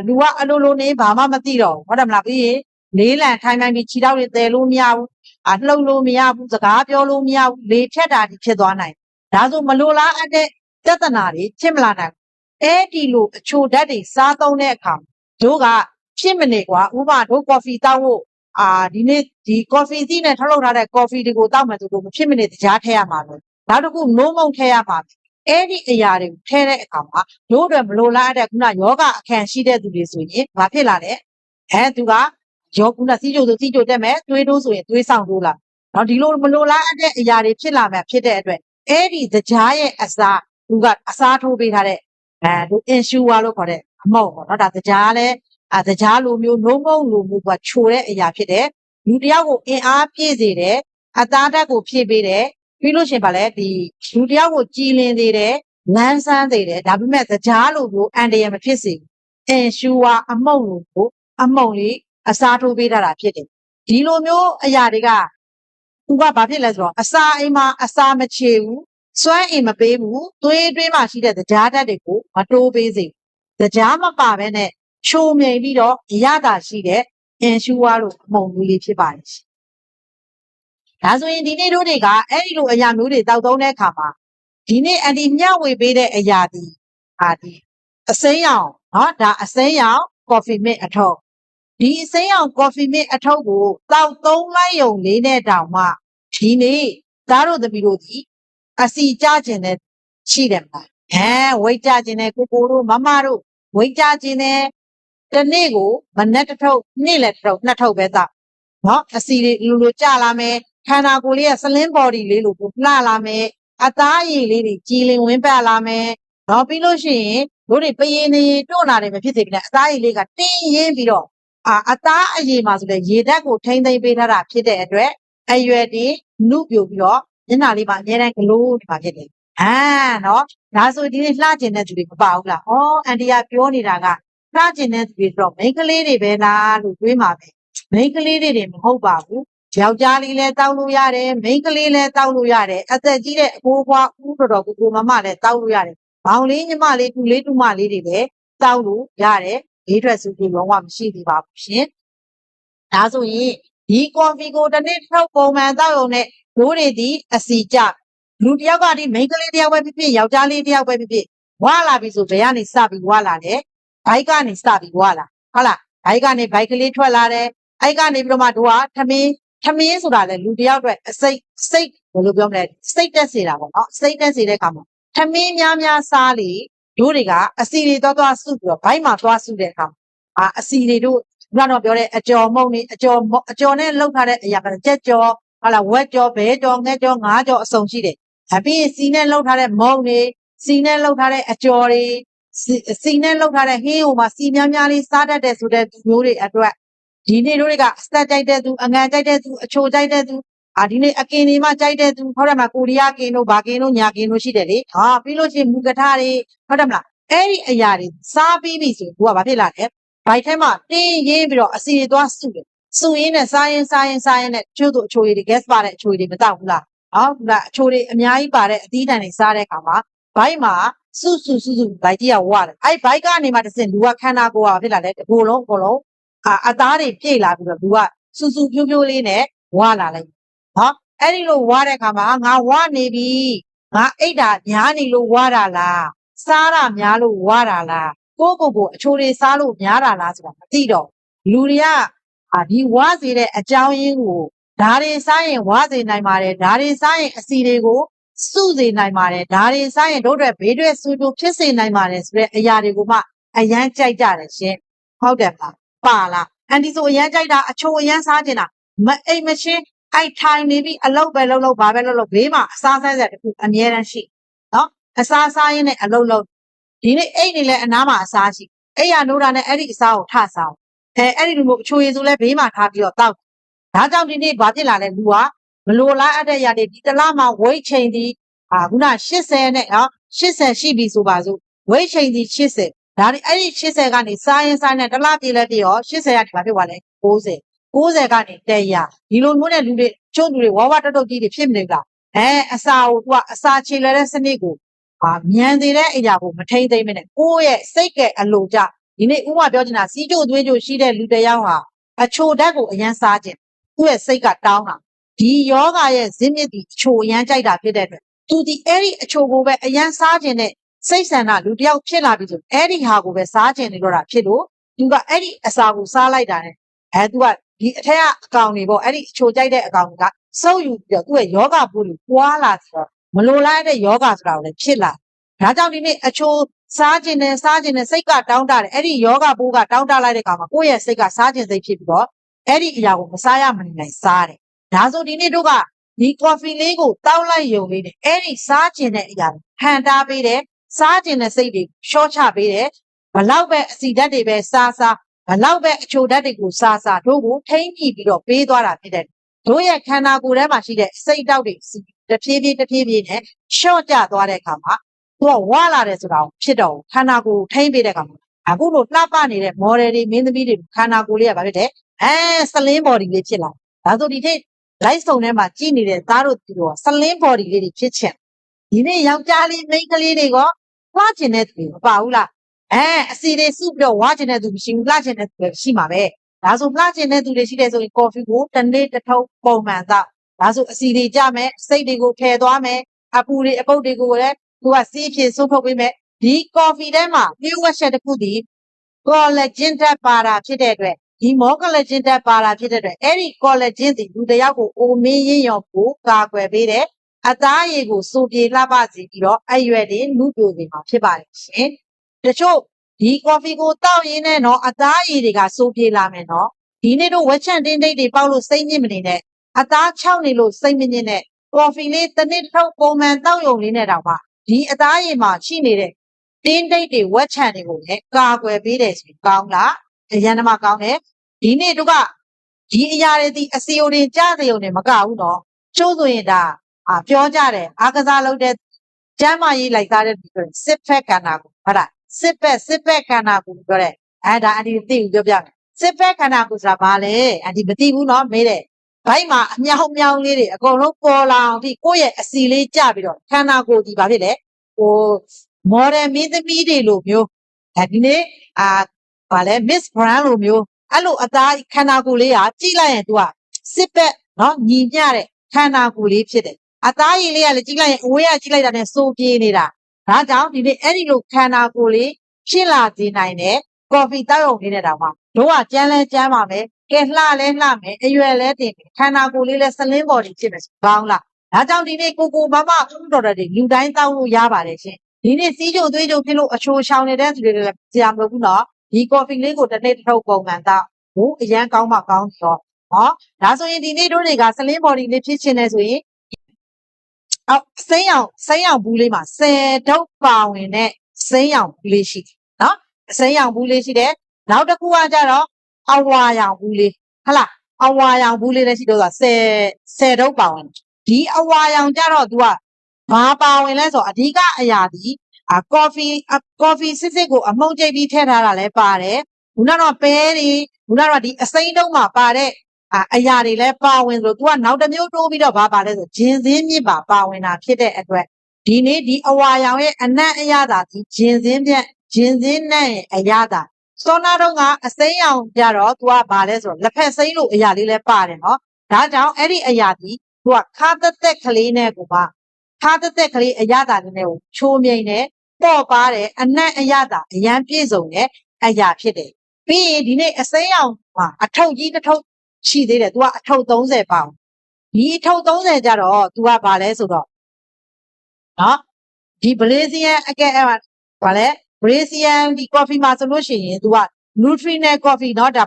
လူကအလိုလိုနေဘာမှမသိတော့ဘူးဟုတ်တယ်မလားပြီးရင်လေးလံထိုင်ပြီးခြေထောက်တွေတဲလို့မရဘူးလှုပ်လို့မရဘူးစကားပြောလို့မရဘူးလေဖြတ်တာဖြစ်သွားနိုင်ဒါဆိုမလိုလားအပ်တဲ့ပြဿနာတွေဖြစ်မလာနိုင်အဲ့ဒီလိုအချိုဓာတ်တွေစားသုံးတဲ့အခါတို့ကဖြစ်မနေကွာဥပမာတို့ကော်ဖီတောက်ဖို့ဒီနေ့ဒီကော်ဖီသီးနဲ့ထုတ်လုပ်ထားတဲ့ကော်ဖီတွေကိုတောက်မှဆိုလို့မဖြစ်မနေတရားထည့်ရမှာပဲနောက်တစ်ခုနိုးမုံထည့်ရမှာအဲ့ဒီအရာတွေကိုထည့်တဲ့အခါမှာတို့အတွက်မလိုလားတဲ့ခုနယောဂအခန့်ရှိတဲ့သူတွေဆိုရင်ဘာဖြစ်လာလဲသူကယောခုနစီးကြိုဆိုစီးကြိုတက်မယ်သွေးတိုးဆိုရင်သွေးဆောင်တိုးလာနော်ဒီလိုမလိုလားတဲ့အရာတွေဖြစ်လာမှဖြစ်တဲ့အတွက်အဲ့ဒီတရားရဲ့အစားသူကအစားထိုးပေးထားတဲ့တို့ ensure လို့ခေါ်တဲ့အမောက်ပေါ့နော်ဒါတရားလဲတရားလိုမျိုးနှုံးမုံလိုမျိုးကချိုတဲ့အရာဖြစ်တယ်လူတယောက်ကိုအင်အားပြည့်စေတယ်အသားဓာတ်ကိုဖြည့်ပေးတယ်ပြီးလို့ရှိရင်ဗာလဲဒီလူတယောက်ကိုကြည်လင်စေတယ်လန်းဆန်းစေတယ်ဒါပေမဲ့တရားလိုမျိုးအန်တရမဖြစ်စေဘူး ensure အမုံလိုကိုအမုံလေးအစားထိုးပေးထားတာဖြစ်တယ်ဒီလိုမျိုးအရာတွေကသူကဘာဖြစ်လဲဆိုတော့အစာအိမ်မှာအစာမချေဘူးစွမ်းအိမ်မပေးဘူးသွေးတွင်းမှာရှိတဲ့တရားဓာတ်တွေကိုမတိုးပေးစေဘူးတရားမပါဘဲနဲ့ချိုးမြိန်ပြီးတော့ရတာရှိတဲ့ ensure လို့အမုံလေးဖြစ်ပါတယ်ဒါဆိုရင်ဒီနေ့တို့တွေကအဲ့ဒီလိုအရာမျိုးတွေတောက်သုံးတဲ့အခါမှာဒီနေ့အန်တီမျှဝေပေးတဲ့အရာဒီဒီအစိမ်းရောင်နော်ဒါအစိမ်းရောင် coffee mix အထုပ်ဒီအစိမ်းရောင် coffee mix အထုပ်ကိုတောက်သုံးလိုက်ရုံလေးနဲ့တောင်မှဒီနေ့သားတို့သမီးတို့ဒီအစီကြခြင်းနဲ့ရှိတယ်မလားဝိတ်ကြခြင်းနဲ့ကိုတို့မမတို့ဝိတ်ကြခြင်းနဲ့တနေ့ကိုမနက်တစ်ထုပ်နေ့လည်းတစ်ထုပ်နှစ်ထုပ်ပဲတောက်နော်အစီတွေလိုကြလာမယ်ခန္ဓာကိုယ်လေးက slim body လေးလိုကိုလှလာမယ်အသားရည်လေးတွေကြည်လင်ဝင်းပတ်လာမယ်တော့ပြီးလို့ရှိရင်တို့တွေပရင်နေတွန့်လာတယ်မဖြစ်စေဘူးအသားရည်လေးကတင်းရင်းပြီးတော့အသားအရည်မှာဆိုလေရေဓာတ်ကိုထိမ့်သိမ့်ပေးထားတာဖြစ်တဲ့အတွက်အရွယ်တွေနုပြိုပြီးတော့မျက်နှာလေးမှာအများတန်းဂလိုးဒီမှာဖြစ်တယ်နော်ဒါဆိုဒီနေ့လှကျင်တဲ့သူတွေမပါဘူးလားအန်တီကပြောနေတာကလှကျင်တဲ့သူတွေတော့မိန်းကလေးတွေပဲလားလို့တွေးမှာပဲမိန်းကလေးတွေမဟုတ်ပါဘူးယောက်ျားလေးလည်းတောက်လို့ရတယ်မိန်းကလေးလည်းတောက်လို့ရတယ်အသက်ကြီးတဲ့အဖိုးဖွားဦးတော်ကိုမမလည်းတောက်လို့ရတယ်ဘောင်လေးညီမလေးတူလေးတူမလေးတွေလည်းတောက်လို့ရတယ်ဘေးထွက်စုပြီးလုံးဝမရှိသေးပါဘူးရှင်ဒါဆိုရင်ဒီကော်ဖီကိုတစ်နေ့ထုတ်ပုံမှန်တောက်ရုံနဲ့တို့တွေဒီအစီကြလူတယောက်ကဒီမိန်းကလေးတယောက်ပဲဖြစ်ဖြစ်ယောက်ျားလေးတယောက်ပဲဖြစ်ဖြစ်ဝါလာပြီဆိုဘယ်ကနေစပြီးဝါလာတယ်ဘိုက်ကနေစပြီးဝါလာဟုတ်လားဘိုက်ကနေဘိုက်ကလေးထွက်လာတယ်အဲ့ကနေပြီးတော့မှတို့ကထမင်းဆိုတာလေလူတယောက်အတွက်စိတ်ဘယ်လိုပြောမလဲစိတ်တက်စေတာပေါ့နော်စိတ်တက်စေတဲ့အခါမှာထမင်းများစားလေတို့တွေကအစီတွေသွားစုပြီးတော့ဘိုက်မှာသွားစုတဲ့အခါအစီတွေတို့ကတော့ပြောတဲ့အကြော်မုံနေအကြော်နဲ့လှုပ်ထားတဲ့အရာကကြက်ကြော်ဟုတ်လားဝက်ကြော်ဘဲကြော်ငှက်ကြော်ငါးကြော်အစုံရှိတယ်ပြီးရင်စီနဲ့လှုပ်ထားတဲ့မုံတွေစီနဲ့လှုပ်ထားတဲ့အကြော်တွေစီနဲ့လှုပ်ထားတဲ့ဟင်းဟိုမှာစီများလေးစားတတ်တဲ့ဆိုတဲ့မျိုးတွေအတွက်ဒီနေ့တို့တွေကစတက်ကြိုက်တဲ့သူအငန်ကြိုက်တဲ့သူအချိုကြိုက်တဲ့သူဒီနေ့အကင်တွေမှကြိုက်တဲ့သူဟုတ်တယ်မလားကိုရီးယားကင်တို့ဘာကင်တို့ညာကင်တို့ရှိတယ်လေပြီးလို့ရှိရင်မူကထတွေဟုတ်တယ်မလားအဲ့ဒီအရာတွေစားပြီးပြီဆိုရင်ကိုကဘာဖြစ်လာလဲဘိုက်ထဲမှာတင်းရင်းပြီးတော့အစီတွေသွားစုတယ်စုရင်းနဲ့စားရင်နဲ့ချို့တို့အချိုတွေ gas ပါတဲ့အချိုတွေမတောက်ဘူးလားဟုတ်လားအချိုတွေအများကြီးပါတဲ့အသီးတန်တွေစားတဲ့အခါမှာဘိုက်မှာစုဘိုက်ကြီးကဝါတယ်အဲ့ဘိုက်ကနေမှတစ်စင်လူကခန္ဓာကိုယ်ကဖြစ်လာတယ်အကုန်လုံးအသားတွေပြည့်လာပြီးတော့လူကစူပြိုးလေးနဲ့ဝါလာလိုက်အဲ့ဒီလိုဝါတဲ့အခါမှာငါဝါနေပြီငါအိတ်တာညားနေလို့ဝါတာလား စားတာများလို့ဝါတာလားကိုအချိုတွေစားလို့များတာလားဆိုတာမသိတော့လူတွေကဒီဝါစေတဲ့အကြောင်းရင်းကိုဒါတွေစားရင်ဝါစေနိုင်ပါတယ်ဒါတွေစားရင်အစီတွေကိုစုစေနိုင်ပါတယ်ဒါတွေစားရင်တို့အတွက်ဘေးတွေဆူတူဖြစ်စေနိုင်ပါတယ်ဆိုတဲ့အရာတွေကိုမှအရန်ကြိုက်ကြတယ်ရှင်ဟုတ်တယ်ပါပါလားအန်ဒီဆိုအရန်ကြိုက်တာအချိုအရန်စားကျင်တာမအိမ်မချင်းအိုက်ထိုင်နေပြီးအလုပ်ပဲလုပ်ဘာပဲလုပ်ဘေးမှာအစားဆဲဆက်တခုအမြဲတမ်းရှိနော်အစားစားရင်းနဲ့အလုပ်လုပ်ဒီနေ့အိတ်နေလဲအနားမှာအစားရှိအိတ်ရနိုးတာနဲ့အဲ့ဒီအစားကိုထစားအဲ့ဒီလိုမျိုးအချိုရည်ဆိုလဲဘေးမှာထားပြီးတော့တောက်ဒါကြောင့်ဒီနေ့ဘာဖြစ်လာလဲလူကမလိုလားအပ်တဲ့ຢာတွေဒီတလားမှာဝိတ်ချိန်ဒီခုန80နဲ့နော်80ရှိပြီဆိုပါစို့ဝိတ်ချိန်ဒီ80ဒါဒီအဲ့ဒီ80ကနေစားရင်စားနဲ့တလားပြေးလဲပြေးရော80ကနေဘာဖြစ်သွားလဲ90ကနေ100ဒီလိုမျိုးနဲ့လူတွေချို့လူတွေဝါတုတ်ကြီးတွေဖြစ်မနေလားအစာကိုသူကအစာခြေလဲတဲ့စနစ်ကိုမြန်သေးတဲ့အရာကိုမထိမ့်သိမ့်မနဲ့ကိုယ့်ရဲ့စိတ်ကအလိုကြဒီနေ့ဥပမာပြောချင်တာစီးကြိုသွေးကြိုရှိတဲ့လူတစ်ယောက်ဟာအချိုဓာတ်ကိုအရန်စားခြင်းသူ့ရဲ့စိတ်ကတောင်းတာဒီယောဂရဲ့ဇင်းမြစ်ဒီအချိုအရန်ကြိုက်တာဖြစ်တဲ့အတွက်သူဒီအဲ့ဒီအချိုကိုပဲအရန်စားခြင်းနဲ့စိတ်ဆန္ဒလူတစ်ယောက်ဖြစ်လာပြီဆိုအဲ့ဒီဟာကိုပဲစားခြင်းနေတော့တာဖြစ်လို့သူကအဲ့ဒီအစာကိုစားလိုက်တာနဲ့သူကဒီအထက်ကအကောင်တွေပေါ့အဲ့ဒီအချိုကြိုက်တဲ့အကောင်ကစုပ်ယူပြီးတော့သူ့ရဲ့ယောဂပိုးကိုပွားလာဆိုတော့မလိုလားတဲ့ယောဂဆိုတာကိုလည်းဖြစ်လာဒါကြောင့်ဒီနေ့အချိုစားခြင်းနဲ့စိတ်ကတောင်းတတယ်အဲ့ဒီယောဂပိုးကတောင်းတလိုက်တဲ့အခါမှာကိုယ့်ရဲ့စိတ်ကစားခြင်းစိတ်ဖြစ်ပြီးတော့အဲ့ဒီအရာကိုမစားရမနေနိုင်စားတယ်ဒါဆိုဒီနေ့တို့ကဒီကော်ဖီလေးကိုတောက်လိုက်ရုံလေးနဲ့အဲ့ဒီစားခြင်းတဲ့အရာကိုဟန်တားပေးတယ်စားခြင်းတဲ့စိတ်တွေရှော့ချပေးတယ်ဘလောက်ပဲအစီဓာတ်တွေပဲစားဘလောက်ပဲအချိုဓာတ်တွေကိုစားတို့ကိုထိမ့်ပြီးတော့ပေးသွားတာဖြစ်တယ်တို့ရဲ့ခန္ဓာကိုယ်ထဲမှာရှိတဲ့စိတ်တောက်တွေတဖြည်းဖြည်းနဲ့ရှော့ကျသွားတဲ့အခါမှာသူကဝါလာတယ်ဆိုတာဖြစ်တော့ခန္ဓာကိုယ်ထိမ့်ပေးတဲ့အခါမှာအခုလိုလှပနေတဲ့ model တွေမင်းသမီးတွေခန္ဓာကိုယ်လေးကဘာဖြစ်တယ်စလင်း body လေးဖြစ်လာဒါဆိုဒီထိ live စုံထဲမှာကြည့်နေတဲ့သားတို့သူတို့စလင်း body လေးတွေဖြစ်ချင်ဒီနေ့ယောက်ျားလေးမိန်းကလေးတွေကလှချင်တဲ့သူမပါဘူးလားအစီတွေစုပြီးတော့ဝါချင်တဲ့သူမရှိဘူးလှချင်တဲ့သူပဲရှိမှာပဲဒါဆိုလှချင်တဲ့သူတွေရှိတယ်ဆိုရင် coffee ကိုတစ်နေ့တစ်ထုပ်ပုံမှန်သောဒါဆိုအစီတွေကြမယ်စိတ်တွေကိုဖယ်သွားမယ်အပူတွေအပုတ်တွေကိုလည်းသူကစီးဖြစ်ဆုံးထုတ်ပေးမယ်ဒီ coffee ထဲမှာလျှို့ဝှက်ချက်တစ်ခုဒီ collagen ဓာတ်ပါတာဖြစ်တဲ့အတွက်ဒီမော collagen ဓာတ်ပါတာဖြစ်တဲ့အတွက်အဲ့ဒီ collagen ဒီလူတစ်ယောက်ကိုအိုမင်းရင်းရောကိုကာကွယ်ပေးတယ်အသားရည်ကိုစိုးပြေလှပစေပြီးတော့အရွယ်တွေနုပြိုစေမှာဖြစ်ပါတယ်ရှင်တချို့ဒီ coffee ကိုတောက်ရင်းနဲ့နော်အသားရည်တွေကစိုးပြေလာမယ်နော်ဒီနေ့တို့ဝက်ချန့်တင်းတိတ်တွေပေါက်လို့စိတ်ညစ်မနေနဲ့အသားချောက်နေလို့စိတ်မညစ်နဲ့ coffee လေးတစ်နေ့တစ်ထုပ်ပုံမှန်တောက်ရုံလေးနဲ့တောင်မှဒီအသားရည်မှာရှိနေတဲ့တင်းတိတ်တွေဝက်ချန့်တွေကိုလည်းကာကွယ်ပေးတယ်ဆိုရင်ကောင်းလားအရန်တမကောင်းတယ်ဒီနေ့တို့ကဒီအရာတွေဒီအစီအုံတွေကြားတဲ့ုံတွေမကဘူးနော်ကျိုးဆိုရင်ဒါပြောကြတယ်အားကစားလုပ်တဲ့ကျမ်းမာရေးလိုက်သားတဲ့ဒီစစ်ဖက်ခန္ဓာကိုဟုတ်လားစစ်ဖက်ခန္ဓာကိုပြောတဲ့ဒါအန်ဒီသိဘူးပြောပြမယ်စစ်ဖက်ခန္ဓာကိုဆိုတာဘာလဲအန်ဒီမသိဘူးနော်မေးတယ်ဘိုက်မှာအမြောင်လေးတွေအကုန်လုံးပေါ်လာအောင်ဒီကိုယ့်ရဲ့အစီလေးကျပြီးတော့ခန္ဓာကိုယ်ဒီဘာဖြစ်လဲမော်ဒယ်မင်းသမီးတွေလိုမျိုးဒီနေ့ဘာလဲ Miss Brand လိုမျိုးအဲ့လိုအသားခန္ဓာကိုယ်လေးကကြည့်လိုက်ရင် तू ကစစ်ဖက်နော်ညီမျှတဲ့ခန္ဓာကိုယ်လေးဖြစ်တယ်အသားရည်လေးကလည်းကြည့်လိုက်ရင်အဝေးကကြည့်လိုက်တာနဲ့စိုးပြေးနေတာဒါကြောင့်ဒီနေ့အဲ့ဒီလိုခန္ဓာကိုယ်လေးဖြစ်လာစေနိုင်တဲ့ကော်ဖီတောက်ရုံလေးနဲ့တောင်မှတို့ကကြမ်းလဲကြမ်းပါမယ်ကဲလှလဲလှမယ်အရွယ်လဲတင်မယ်ခန္ဓာကိုယ်လေးလဲစလင်းဘော်ဒီဖြစ်မယ်ကောင်းလားဒါကြောင့်ဒီနေ့ကိုမမဦးတော်တွေလူတိုင်းတောက်လို့ရပါတယ်ရှင်ဒီနေ့စီးကြိုသွေးကြိုဖြစ်လို့အချိုချောင်းနေတဲ့သူတွေလည်းဆရာမလို့ဘူးနော်ဒီကော်ဖီလေးကိုတစ်နေ့တစ်ထုပ်ပုံမှန်တောက်ဟိုအရန်ကောင်းမှကောင်းတော့နော်ဒါဆိုရင်ဒီနေ့တို့တွေကစလင်းဘော်ဒီလေးဖြစ်ချင်တယ်ဆိုရင်စိမ်းရောင်ဘူးလေးမှာ10ဒုတ်ပါဝင်တဲ့စိမ်းရောင်ဘူးလေးရှိတယ်နော်စိမ်းရောင်ဘူးလေးရှိတယ်နောက်တစ်ခုကကြတော့အဝါရောင်ဘူးလေးဟုတ်လားအဝါရောင်ဘူးလေးလည်းရှိတော့10ဒုတ်ပါဝင်ဒီအဝါရောင်ကြတော့ तू ကဘာပါဝင်လဲဆိုတော့အဓိကအရာဒီကော်ဖီစစ်ကိုအမှုန့်ကျိတ်ပြီးထည့်ထားတာလည်းပါတယ်ခုနကတော့ပဲတွေခုနကတော့ဒီအစိမ်းတုံးမှာပါတဲ့အရာတွေလည်းပါဝင်ဆို तू ကနောက်တစ်မျိုးတိုးပြီးတော့ဘာပါလဲဆိုဂျင်းစင်းမြစ်ပါဝင်တာဖြစ်တဲ့အတွက်ဒီနေ့ဒီအဝါရောင်ရဲ့အနက်အရသာဒီဂျင်းစင်းနဲ့ရဲ့အရသာစောနာတော့ကအစိမ်းရောင်ကြတော့ तू ကဘာလဲဆိုတော့လက်ဖက်စိမ်းလို့အရာလေးလည်းပါတယ်နော်ဒါကြောင့်အဲ့ဒီအရာဒီ तू ကခါသက်ကလေးနဲ့ကိုပါခါသက်ကလေးအရသာလေးနဲ့ကိုချိုးမြိန်တယ် ပေါ်ပါတယ်အနက်အရသာအရန်ပြည့်စုံတဲ့အရာဖြစ်တယ်ပြီးရင်ဒီနေ့အစိမ်းရောင်မှာအထုပ်ကြီးတစ်ထုပ်ရှိသေးတယ်သူကအထုပ်30ပေါင်ဒီအထုပ်30ကြတော့သူကဘာလဲဆိုတော့နော်ဒီ Brazilian အကဲဘာလဲ Brazilian ဒီ coffee မှာဆိုလို့ရှိရင်သူက Nutrient coffee เนาะဒါ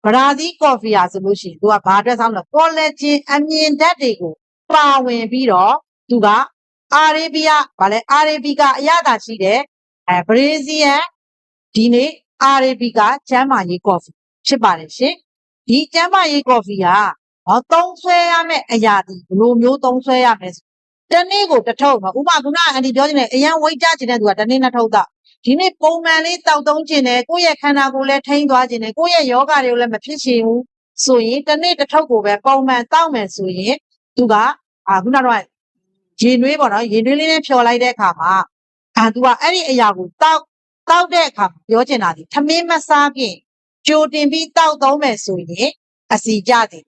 Brazil coffee อ่ะဆိုလို့ရှိရင်သူကဘာအတွက်ဆောင်းလဲ collagen အမြင်ဓာတ်တွေကိုပါဝင်ပြီးတော့သူကအာရေဗီယာဗာလဲအာရေဗီကအရသာရှိတဲ့ဘရေဇီယန်ဒီနေ့အာရေဗီကကျမ်းမာရေးကော်ဖီဖြစ်ပါတယ်ရှင်ဒီကျမ်းမာရေးကော်ဖီကသုံးဆွဲရမယ့်အရာဒီဘယ်လိုမျိုးသုံးဆွဲရမလဲတနေ့ကိုတစ်ထုပ်နော်ဥပမာခုနကအန်တီပြောချင်တယ်အရန်ဝိတ်ကြချင်တဲ့သူကတနေ့နှစ်ထုပ်တော့ဒီနေ့ပုံမှန်လေးတောက်သုံးချင်တယ်ကိုယ့်ရဲ့ခန္ဓာကိုယ်လည်းထိန်းသွားချင်တယ်ကိုယ့်ရဲ့ယောဂတွေကိုလည်းမဖြစ်ချင်ဘူးဆိုရင်တနေ့တစ်ထုပ်ကိုပဲပုံမှန်တောက်မယ်ဆိုရင်သူကခုနကတော့ရေနွေးပေါ့နော်ရေနွေးလေးနဲ့ဖြော်လိုက်တဲ့အခါမှာသူကအဲ့ဒီအရာကိုတောက်တဲ့အခါပြောချင်တာဒီထမင်းမစားခင်ကြိုတင်ပြီးတောက်သုံးမယ်ဆိုရင်အစီကြတယ်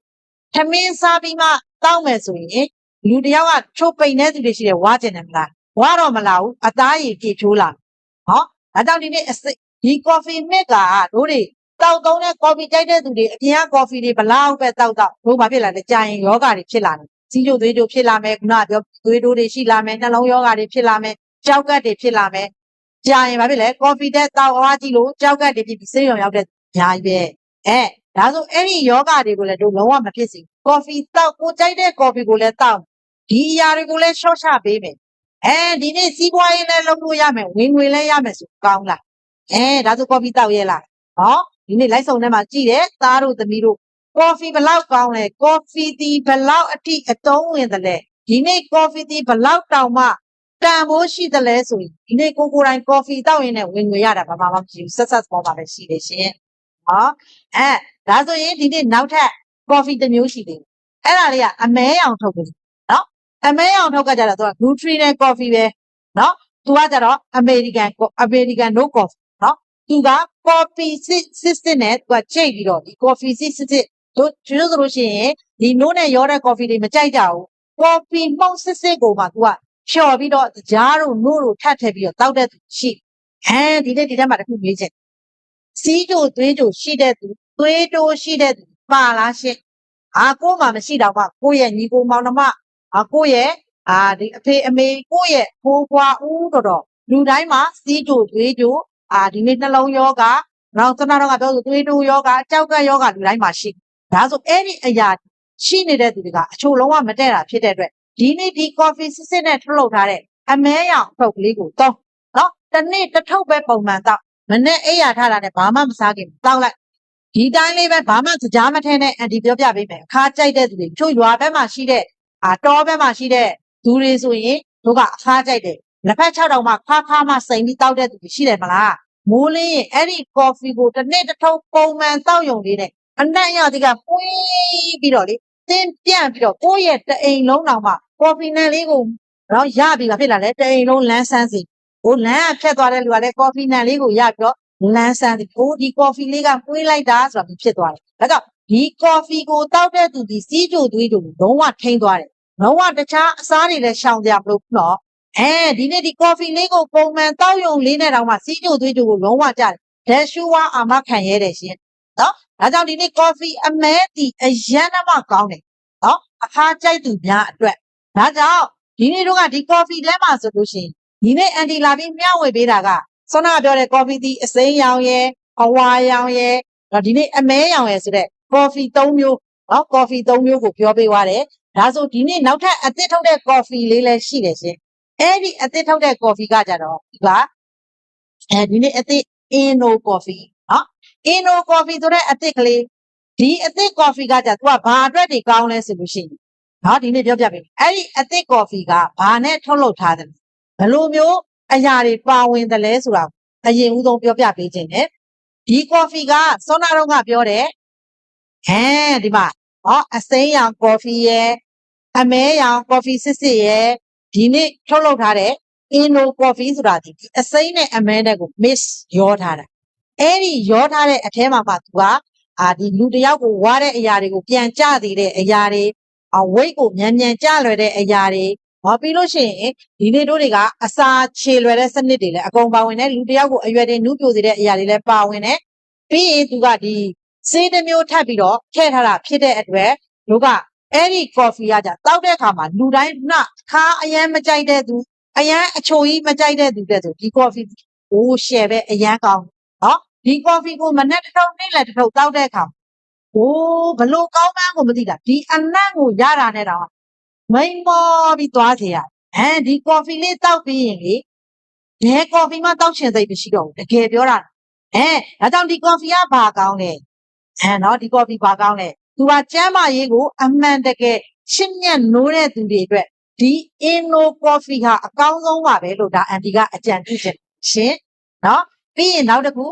ထမင်းစားပြီးမှတောက်မယ်ဆိုရင်လူတယောက်ကချိုးပိန်တဲ့သူတွေရှိတယ်ဝါကျင်တယ်မလားဝါတော့မလားဘူးအသားရည်ပြည့်ဖြိုးလာနော်ဒါကြောင့်ဒီနေ့ဒီ coffee mix ကတို့တွေတောက်သုံးတဲ့ coffee ကြိုက်တဲ့သူတွေအပြင်က coffee တွေဘလောက်ပဲတောက်တို့ဘာဖြစ်လာလဲကြာရင်ယောဂတွေဖြစ်လာတယ်စီးကျိုသွေးကျိုဖြစ်လာမယ်ခုနကပြောသွေးတိုးတွေရှိလာမယ်နှလုံးယောဂတွေဖြစ်လာမယ်ကြောက်ကတ်တွေဖြစ်လာမယ်ကြာရင်ဘာဖြစ်လဲ coffee တဲ့တောက်အားကြည့်လို့ကြောက်ကတ်တွေဖြစ်ပြီးဆေးရုံရောက်တဲ့အများကြီးပဲဒါဆိုအဲ့ဒီယောဂတွေကိုလည်းတို့လုံးဝမဖြစ်စေ coffee တောက်ကိုကြိုက်တဲ့ coffee ကိုလည်းတောက်ဒီအရာတွေကိုလည်းရှော့ချပေးမယ်ဒီနေ့စီးပွားရေးလည်းလုပ်လို့ရမယ်ဝင်ငွေလည်းရမယ်ဆိုကောင်းလားဒါဆို coffee တောက်ရဲလားဒီနေ့လိုက်စုံထဲမှာကြည့်တယ်သားတို့သမီးတို့ coffee ဘလောက်ကောင်းလဲ coffee ဒီဘလောက်အထိအတုံးဝင်တယ်လဲဒီနေ့ coffee ဒီဘလောက်တောင်မှတန်ဖိုးရှိတယ်လဲဆိုရင်ဒီနေ့ကိုယ်တိုင် coffee တောက်ရင်လည်းဝင်ငွေရတာဘာမှမရှိဘူးဆက်ပေါ်ပါပဲရှိတယ်ရှင်ဒါဆိုရင်ဒီနေ့နောက်ထပ် coffee တစ်မျိုးရှိသေးတယ်အဲ့ဒါလေးကအမဲရောင်ထုတ်ပြီနော်အမဲရောင်ထုတ်ကကြတော့သူက nutrient coffee ပဲနော်သူကကြတော့ American no coffee နော်သူက coffee စစ်နဲ့သူကချိန်ပြီးတော့ဒီ coffee စစ်တို့ဆိုလို့ရှိရင်ဒီနိုးနဲ့ရောတဲ့ coffee တွေမကြိုက်ကြဘူး coffee မှုန့်စစ်ကိုမှသူကဖြော်ပြီးတော့ကြားတို့နိုးတို့ထပ်ထည့်ပြီးတော့တောက်တဲ့သူရှိဒီနေ့ဒီထဲမှာတစ်ခုမေးချင်စီးကြိုသွေးကြိုရှိတဲ့သူသွေးတိုးရှိတဲ့သူပါလားရှင့်ကိုယ်မှမရှိတော့မှကိုယ့်ရဲ့ညီကိုမောင်နှမကိုယ့်ရဲ့ဒီအဖေအမေကိုယ့်ရဲ့ဖိုးဖွားဦးတော်လူတိုင်းမှာစီးကြိုသွေးကြိုဒီနေ့နှလုံးယောဂနောက်သနာတော့ကပြောဆိုသွေးတိုးယောဂကြောက်ကယောဂလူတိုင်းမှာရှိဒါဆိုအဲ့ဒီအရာရှိနေတဲ့သူတွေကအချို့လုံးဝမတည့်တာဖြစ်တဲ့အတွက်ဒီနေ့ဒီ coffee စစ်နဲ့ထုတ်လုပ်ထားတဲ့အမဲရောင်ထုတ်ကလေးကိုတောင်းနော်တနေ့တစ်ထုပ်ပဲပုံမှန်တောက်မနဲ့အိယာထားတာနဲ့ဘာမှမစားခင်တောက်လိုက်ဒီတိုင်းလေးပဲဘာမှကြားမထဲနဲ့အန်တီပြောပြပေးမယ်အခါကြိုက်တဲ့သူတွေချို့ရွာဘက်မှာရှိတဲ့တောဘက်မှာရှိတဲ့သူတွေဆိုရင်တို့ကအခါကြိုက်တယ်လက်ဖက်6တောင်မှခါမှစိန်ပြီးတောက်တဲ့သူတွေရှိတယ်မလားမိုးလင်းရင်အဲ့ဒီ coffee ကိုတစ်နေ့တစ်ထုပ်ပုံမှန်တောက်ရုံလေးနဲ့အနက်ရသည်ကပွေးပြီးတော့လေတင်းပြန့်ပြီးတော့ကိုယ့်ရဲ့တအိမ်လုံးတောင်မှ coffee နဲ့လေးကိုတော့ရပြီဘာဖြစ်လာလဲတအိမ်လုံးလန်းဆန်းစီလမ်းကဖြတ်သွားတဲ့လူကလည်း coffee နဲ့လေးကိုရပြီးတော့လန်းဆန်းစီဒီ coffee လေးကပွေးလိုက်တာဆိုတာဖြစ်သွားတယ်ဒါကြောင့်ဒီ coffee ကိုတောက်တဲ့သူဒီစီးကြိုသွေးကြိုလုံးဝထိန်းသွားတယ်လုံးဝတခြားအစားတွေလည်းရှောင်ကြမလို့နော်ဒီနေ့ဒီ coffee လေးကိုပုံမှန်တောက်ရုံလေးနဲ့တောင်မှစီးကြိုသွေးကြိုကိုလုံးဝကြတယ်ဒက်ရှူဝါအာမခံရတဲ့ရှင်နော်ဒါကြောင့်ဒီနေ့ coffee အမဲတီအရန်မှကောင်းတယ်နော်အခါကြိုက်သူများအတွက်ဒါကြောင့်ဒီနေ့တို့ကဒီ coffee ထဲမှာဆိုလို့ရှိရင်ဒီနေ့အန်တီလာပြီးမျှဝေပေးတာကစောနကပြောတဲ့ coffee တီအစိမ်းရောင်ရဲ့အဝါရောင်ရဲ့ဒီနေ့အမဲရောင်ရဲ့ဆိုတဲ့ coffee 3မျိုးနော် coffee 3မျိုးကိုပြောပေးသွားတယ်ဒါဆိုဒီနေ့နောက်ထပ်အသစ်ထုတ်တဲ့ coffee လေးလည်းရှိတယ်ရှင်အဲ့ဒီအသစ်ထုတ်တဲ့ coffee ကကြတော့ဒီကဒီနေ့အသစ် Inno coffee နော် Inno coffee ဆိုတဲ့အသစ်ကလေးဒီအသစ် coffee ကကြသူကဘာအတွက်တွေကောင်းလဲဆိုလို့ရှိရင်ဒီနေ့ပြောပြပေးအဲ့ဒီအသစ် coffee ကဘာနဲ့ထုတ်လုပ်ထားတယ်ဘယ်လိုမျိုးအရာတွေပါဝင်တယ်လဲဆိုတာအရင်ဦးဆုံးပြောပြပေးခြင်းနဲ့ဒီ coffee ကစောနာတော့ကပြောတယ်ဒီမှာအစိမ်းရောင် coffee ရဲ့အမဲရောင် coffee စစ်ရဲ့ဒီနေ့ထုတ်လုပ်ထားတဲ့ Inno coffee ဆိုတာဒီအစိမ်းနဲ့အမဲနဲ့ကို mix ရောထားတာအဲ့ဒီရောထားတဲ့အထဲမှာမှသူကဒီလူတယောက်ကိုဝါတဲ့အရာတွေကိုပြန်ကျသေးတဲ့အရာတွေweight ကိုမြန်မြန်ကျလွယ်တဲ့အရာတွေ ပြီးလို့ရှိရင်ဒီနေ့တို့တွေကအစာခြေလွယ်တဲ့စနစ်တွေလည်းအကုန်ပါဝင်တယ်လူတယောက်ကိုအရွယ်တင်နူးပြိုစေတဲ့အရာတွေလည်းပါဝင်တယ်ပြီးရင်သူကဒီဆေးတစ်မျိုးထပ်ပြီးတော့ထည့်ထားတာဖြစ်တဲ့အတွက်တို့ကအဲ့ဒီ coffee ကကြတောက်တဲ့အခါမှာလူတိုင်းခါအရန်မကြိုက်တဲ့သူအရန်အချိုကြီးမကြိုက်တဲ့သူတဲ့ဆိုဒီ coffee ကို share ပဲအရန်ကောင်းနော်ဒီ coffee ကိုမနေ့တစ်ထုပ်နေ့လည်းတစ်ထုပ်တောက်တဲ့အခါဘလို့ကောင်းမှန်းကိုမသိတာဒီအနံ့ကိုရတာနဲ့တော့မိန်မောပြီးသွားစေရဒီ coffee လေးတောက်ပြီးရင်လေဘယ် coffee မှတောက်ချင်စိတ်မရှိတော့ဘူးတကယ်ပြောတာဒါကြောင့်ဒီ coffee ကဘာကောင်းလဲနော်ဒီ coffee ဘာကောင်းလဲသူကကျန်းမာရေးကိုအမှန်တကယ်ရှင်းညံ့နိုးတဲ့သူတွေအတွက်ဒီ Inno coffee ဟာအကောင်းဆုံးပါပဲလို့ဒါအန်တီကအကြံပြုချင်ရှင်နော်ပြီးရင်နောက်တစ်ခု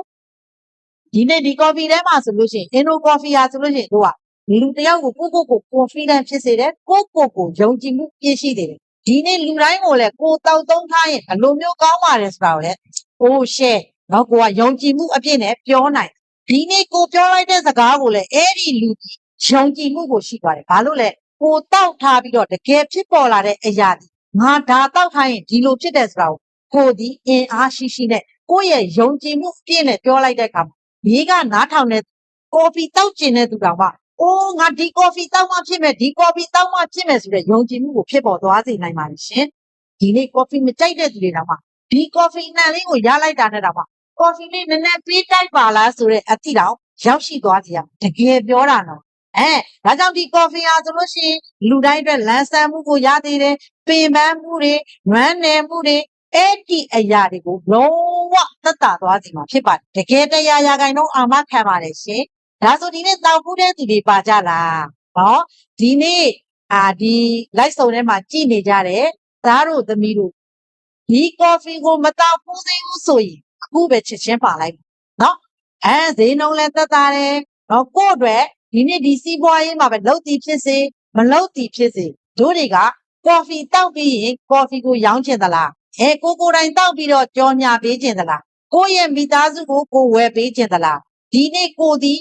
ဒီနေ့ဒီ coffee ထဲမှာဆိုလို့ရှိရင် Inno coffee ဟာဆိုလို့ရှိရင်တို့ကလူတယောက်ကိုကို confident ဖြစ်စေတယ်ကိုယုံကြည်မှုပြည့်ရှိတယ်ဒီနေ့လူတိုင်းကိုလည်းကိုတောက်သုံးထားရင်ဘယ်လိုမျိုးကောင်းပါတယ်ဆိုတာကိုလည်းshare နော်ကိုကယုံကြည်မှုအပြည့်နဲ့ပြောနိုင်ဒီနေ့ကိုပြောလိုက်တဲ့စကားကိုလည်းအဲ့ဒီလူကြီးယုံကြည်မှုကိုရှိသွားတယ်ဘာလို့လဲကိုတောက်ထားပြီးတော့တကယ်ဖြစ်ပေါ်လာတဲ့အရာဒီငါဒါတောက်ထားရင်ဒီလိုဖြစ်တယ်ဆိုတာကိုဒီအင်အားရှိနဲ့ကိုယ့်ရဲ့ယုံကြည်မှုအပြည့်နဲ့ပြောလိုက်တဲ့အခါမှာဘေးကနားထောင်တဲ့ကော်ဖီတောက်ကျင်တဲ့သူတောင်မှငါဒီကော်ဖီတောက်မှဖြစ်မယ်ဒီကော်ဖီတောက်မှဖြစ်မယ်ဆိုတဲ့ယုံကြည်မှုကိုဖြစ်ပေါ်သွားစေနိုင်ပါတယ်ရှင်ဒီနေ့ကော်ဖီမကြိုက်တဲ့သူတွေတောင်မှဒီကော်ဖီနံလေးကိုရလိုက်တာနဲ့တောင်မှကော်ဖီလေးနည်းနည်းပေးတိုက်ပါလားဆိုတဲ့အသည့်တောင်ရောက်ရှိသွားစေရတကယ်ပြောတာနော်ဒါကြောင့်ဒီကော်ဖီဟာဆိုလို့ရှိရင်လူတိုင်းအတွက်လန်းဆန်းမှုကိုရသေးတယ်ပင်ပန်းမှုတွေနွမ်းနယ်မှုတွေအဲ့ဒီအရာတွေကိုလုံးဝသက်သာသွားစေမှာဖြစ်ပါတယ်တကယ်တရားရာခိုင်နှုန်းအာမခံပါတယ်ရှင်ဒါဆိုဒီနေ့တောက်ဖူးတဲ့သူတွေပါကြလားနော်ဒီနေ့ဒီလိုက်စုံထဲမှာကြည်နေကြတယ်သားတို့သမီးတို့ဒီကော်ဖီကိုမတောက်ဖူးသေးဘူးဆိုရင်အခုပဲချက်ချင်းပါလိုက်နော်ဈေးနှုန်းလည်းသက်သာတယ်နော်ကို့အတွက်ဒီနေ့ဒီစီးပွားရေးမှာပဲလှုပ်တီဖြစ်စေမလှုပ်တီဖြစ်စေတို့တွေကကော်ဖီတောက်ပြီးရင်ကော်ဖီကိုရောင်းချင်သလားကိုယ်တိုင်တောက်ပြီးတော့ကြော်ညာပေးချင်သလားကိုယ့်ရဲ့မိသားစုကိုဝယ်ပေးချင်သလားဒီနေ့ကိုဒီ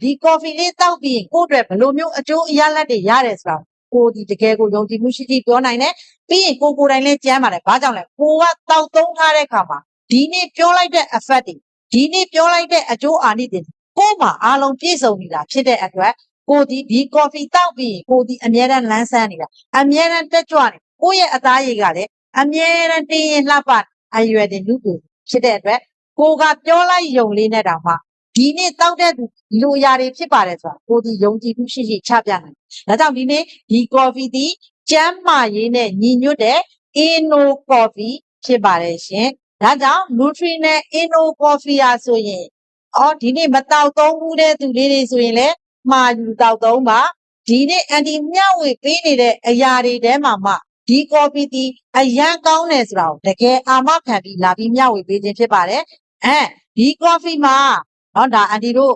ဒီကော်ဖီလေးတောက်ပြီးရင်ကိုယ့်အတွက်ဘယ်လိုမျိုးအကျိုးအရလဒ်တွေရတယ်ဆိုတာကိုဒီတကယ်ကိုယုံကြည်မှုရှိရှိပြောနိုင်တယ်ပြီးရင်ကိုယ်တိုင်လည်းကြမ်းပါတယ်ဘာကြောင့်လဲကိုကတောက်သုံးထားတဲ့အခါမှာဒီနေ့ပြောလိုက်တဲ့ effect တွေဒီနေ့ပြောလိုက်တဲ့အကျိုးအာနိသင်ကိုယ်မှာအားလုံးပြည့်စုံနေတာဖြစ်တဲ့အတွက်ကိုဒီကော်ဖီတောက်ပြီးကိုဒီအမြဲတမ်းလန်းဆန်းနေတာအမြဲတမ်းတက်ကြွနေကိုယ့်ရဲ့အသားရည်ကလည်းအမြဲတမ်းတင်းရင်လှပအရွယ်တင်လူကိုဖြစ်တဲ့အတွက်ကိုကပြောလိုက်ယုံလေးနဲ့တောင်မှဒီနေ့တောက်တဲ့သူလူအရာတွေဖြစ်ပါတယ်ဆိုတာကိုဒီယုံကြည်မှုရှိရှိချပြနိုင်ဒါကြောင့်ဒီနေ့ဒီကော်ဖီဒီကျန်းမာရေးနဲ့ညီညွတ်တဲ့ Inno Coffee ဖြစ်ပါတယ်ရှင်ဒါကြောင့် Nutri နဲ့ Inno Coffee ရာဆိုရင်ဒီနေ့မတောက်သုံးဘူးတဲ့သူလေးတွေဆိုရင်လည်းမှာယူတောက်သုံးပါဒီနေ့အန်တီမျှဝေပေးနေတဲ့အရာတွေထဲမှာမှဒီကော်ဖီဒီအရန်ကောင်းတယ်ဆိုတာကိုတကယ်အာမခံပြီးလာပြီးမျှဝေပေးခြင်းဖြစ်ပါတယ်ဒီကော်ဖီမှာဒါအန်တီတို့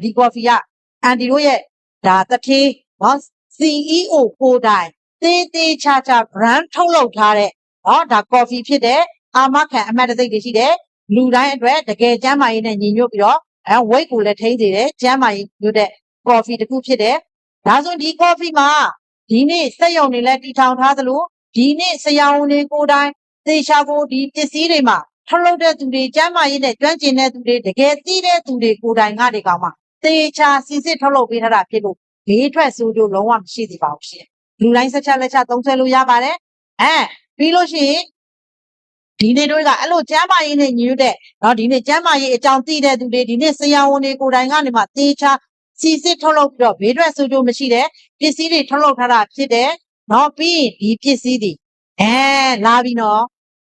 ဒီကော်ဖီကအန်တီတို့ရဲ့ဒါတထေးCEO ကိုတိုင်တေးချာ brand ထုတ်လုပ်ထားတဲ့ဒါကော်ဖီဖြစ်တဲ့အာမခံအမှတ်တစိတ်တွေရှိတယ်လူတိုင်းအတွက်တကယ်ကျန်းမာရေးနဲ့ညီညွတ်ပြီးတော့weight ကိုလည်းထိန်းစေတယ်ကျန်းမာရေးညွတ်တဲ့ကော်ဖီတစ်ခုဖြစ်တယ်ဒါဆိုဒီကော်ဖီမှာဒီနေ့စက်ရုံတွေလည်းတည်ထောင်ထားသလိုဒီနေ့ဆရာဝန်တွေကိုယ်တိုင်သေချာကိုဒီပစ္စည်းတွေမှာထုတ်လုပ်တဲ့သူတွေကျန်းမာရေးနဲ့ကျွမ်းကျင်တဲ့သူတွေတကယ်သိတဲ့သူတွေကိုယ်တိုင်ကဒီကောင်မှသေချာစီစစ်ထုတ်လုပ်ပေးထားတာဖြစ်လို့ဘေးထွက်ဆိုးကျိုးလုံးဝမရှိသေးပါဘူးရှင်လူတိုင်းဆက်ချက်လက်ချက်သုံးဆွဲလို့ရပါတယ်ပြီးလို့ရှိရင်ဒီနေ့တို့ကအဲ့လိုကျမ်းမာရေးနဲ့ညီညွတ်တဲ့ဒီနေ့ကျမ်းမာရေးအကြောင်းသိတဲ့သူတွေဒီနေ့ဆရာဝန်တွေကိုယ်တိုင်ကနေမှသေချာစီစစ်ထုတ်လုပ်ပြီးတော့ဘေးထွက်ဆိုးကျိုးမရှိတဲ့ပစ္စည်းတွေထုတ်လုပ်ထားတာဖြစ်တယ်ပြီးရင်ဒီပစ္စည်းတွေလာပြီ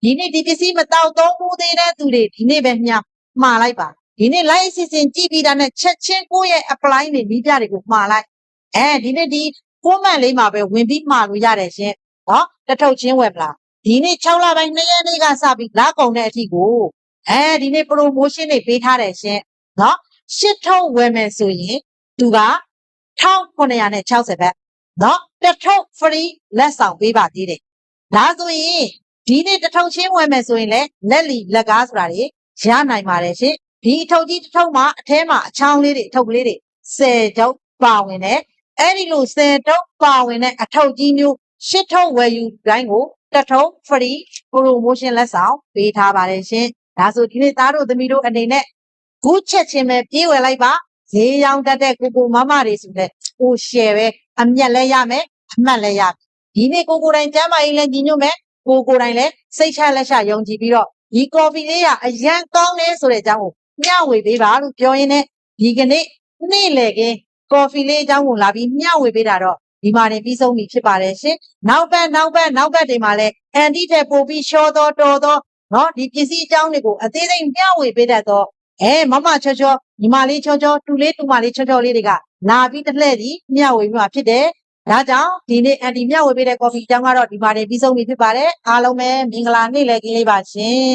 ဒီနေ့ဒီပစ္စည်းမတောက်သုံးဘူးသေးတဲ့သူတွေဒီနေ့ပဲမှားလိုက်ပါဒီနေ့ live အစီအစဉ်ကြည့်ပြီးတာနဲ့ချက်ချင်းကိုယ့်ရဲ့ apply တွေမိပြတွေကိုမှားလိုက်ဒီနေ့ဒီ comment လေးမှာပဲဝင်ပြီးမှားလို့ရတယ်ရှင်တထုပ်ချင်းဝယ်မလားဒီနေ့6လပိုင်း2ရက်နေ့ကစပြီးလာကုန်တဲ့အထိကိုဒီနေ့ promotion တွေပေးထားတယ်ရှင်8ထုပ်ဝယ်မယ်ဆိုရင်သူက1960ဘတ်တစ်ထုပ် free လက်ဆောင်ပေးပါသေးတယ်ဒါဆိုရင်ဒီနေ့တစ်ထုပ်ချင်းဝယ်မယ်ဆိုရင်လည်းလက်လီလက်ကားဆိုတာတွေရနိုင်ပါတယ်ရှင်ဒီအထုပ်ကြီးတစ်ထုပ်မှာအထဲမှာအချောင်းလေးတွေအထုပ်ကလေးတွေ10ထုပ်ပါဝင်တယ်အဲ့ဒီလို10ထုပ်ပါဝင်တဲ့အထုပ်ကြီးမျိုး ရှစ်ထုပ်ဝယ်ယူတိုင်းကိုတစ်ထုပ် free promotion လက်ဆောင်ပေးထားပါတယ်ရှင်ဒါဆိုဒီနေ့သားတို့သမီးတို့အနေနဲ့ခုချက်ချင်းပဲပြေးဝယ်လိုက်ပါဈေးရောင်းတတ်တဲ့ကိုမမတွေဆိုတဲ့ကို share ပဲအမျက်လဲရမယ်အမှတ်လဲရဒီနေ့ကိုတိုင်းကျမ်းမာရေးလဲညီညွတ်မယ်ကိုတိုင်းလဲစိတ်ချလက်ချယုံကြည်ပြီးတော့ဒီ coffee လေးကအရန်ကောင်းတယ်ဆိုတဲ့အကြောင်းကိုမျှဝေပေးပါလို့ပြောရင်းနဲ့ဒီကနေ့နေ့လည်ခင်း coffee လေးအကြောင်းကိုလာပြီးမျှဝေပေးတာတော့ဒီမှာနေပြီးဆုံးပြီဖြစ်ပါတယ်ရှင်နောက်ဘက်တွေမှာလဲအန်တီတဲ့ပို့ပြီးရှောတော်တော်တော့နော်ဒီပစ္စည်းအကြောင်းတွေကိုအသေးစိတ်မျှဝေပေးတတ်တော့မမချောချောညီမလေးချောချောတူလေးတူမလေးချောချောလေးတွေကလာပြီးတစ်လှည့်စီမျှဝေပြီးမှဖြစ်တယ်ဒါကြောင့်ဒီနေ့အန်တီမျှဝေပေးတဲ့ coffee အကြောင်းကတော့ဒီမှာနေပြီးဆုံးပြီဖြစ်ပါတယ်အားလုံးပဲမင်္ဂလာနေ့လည်ခင်းလေးပါရှင်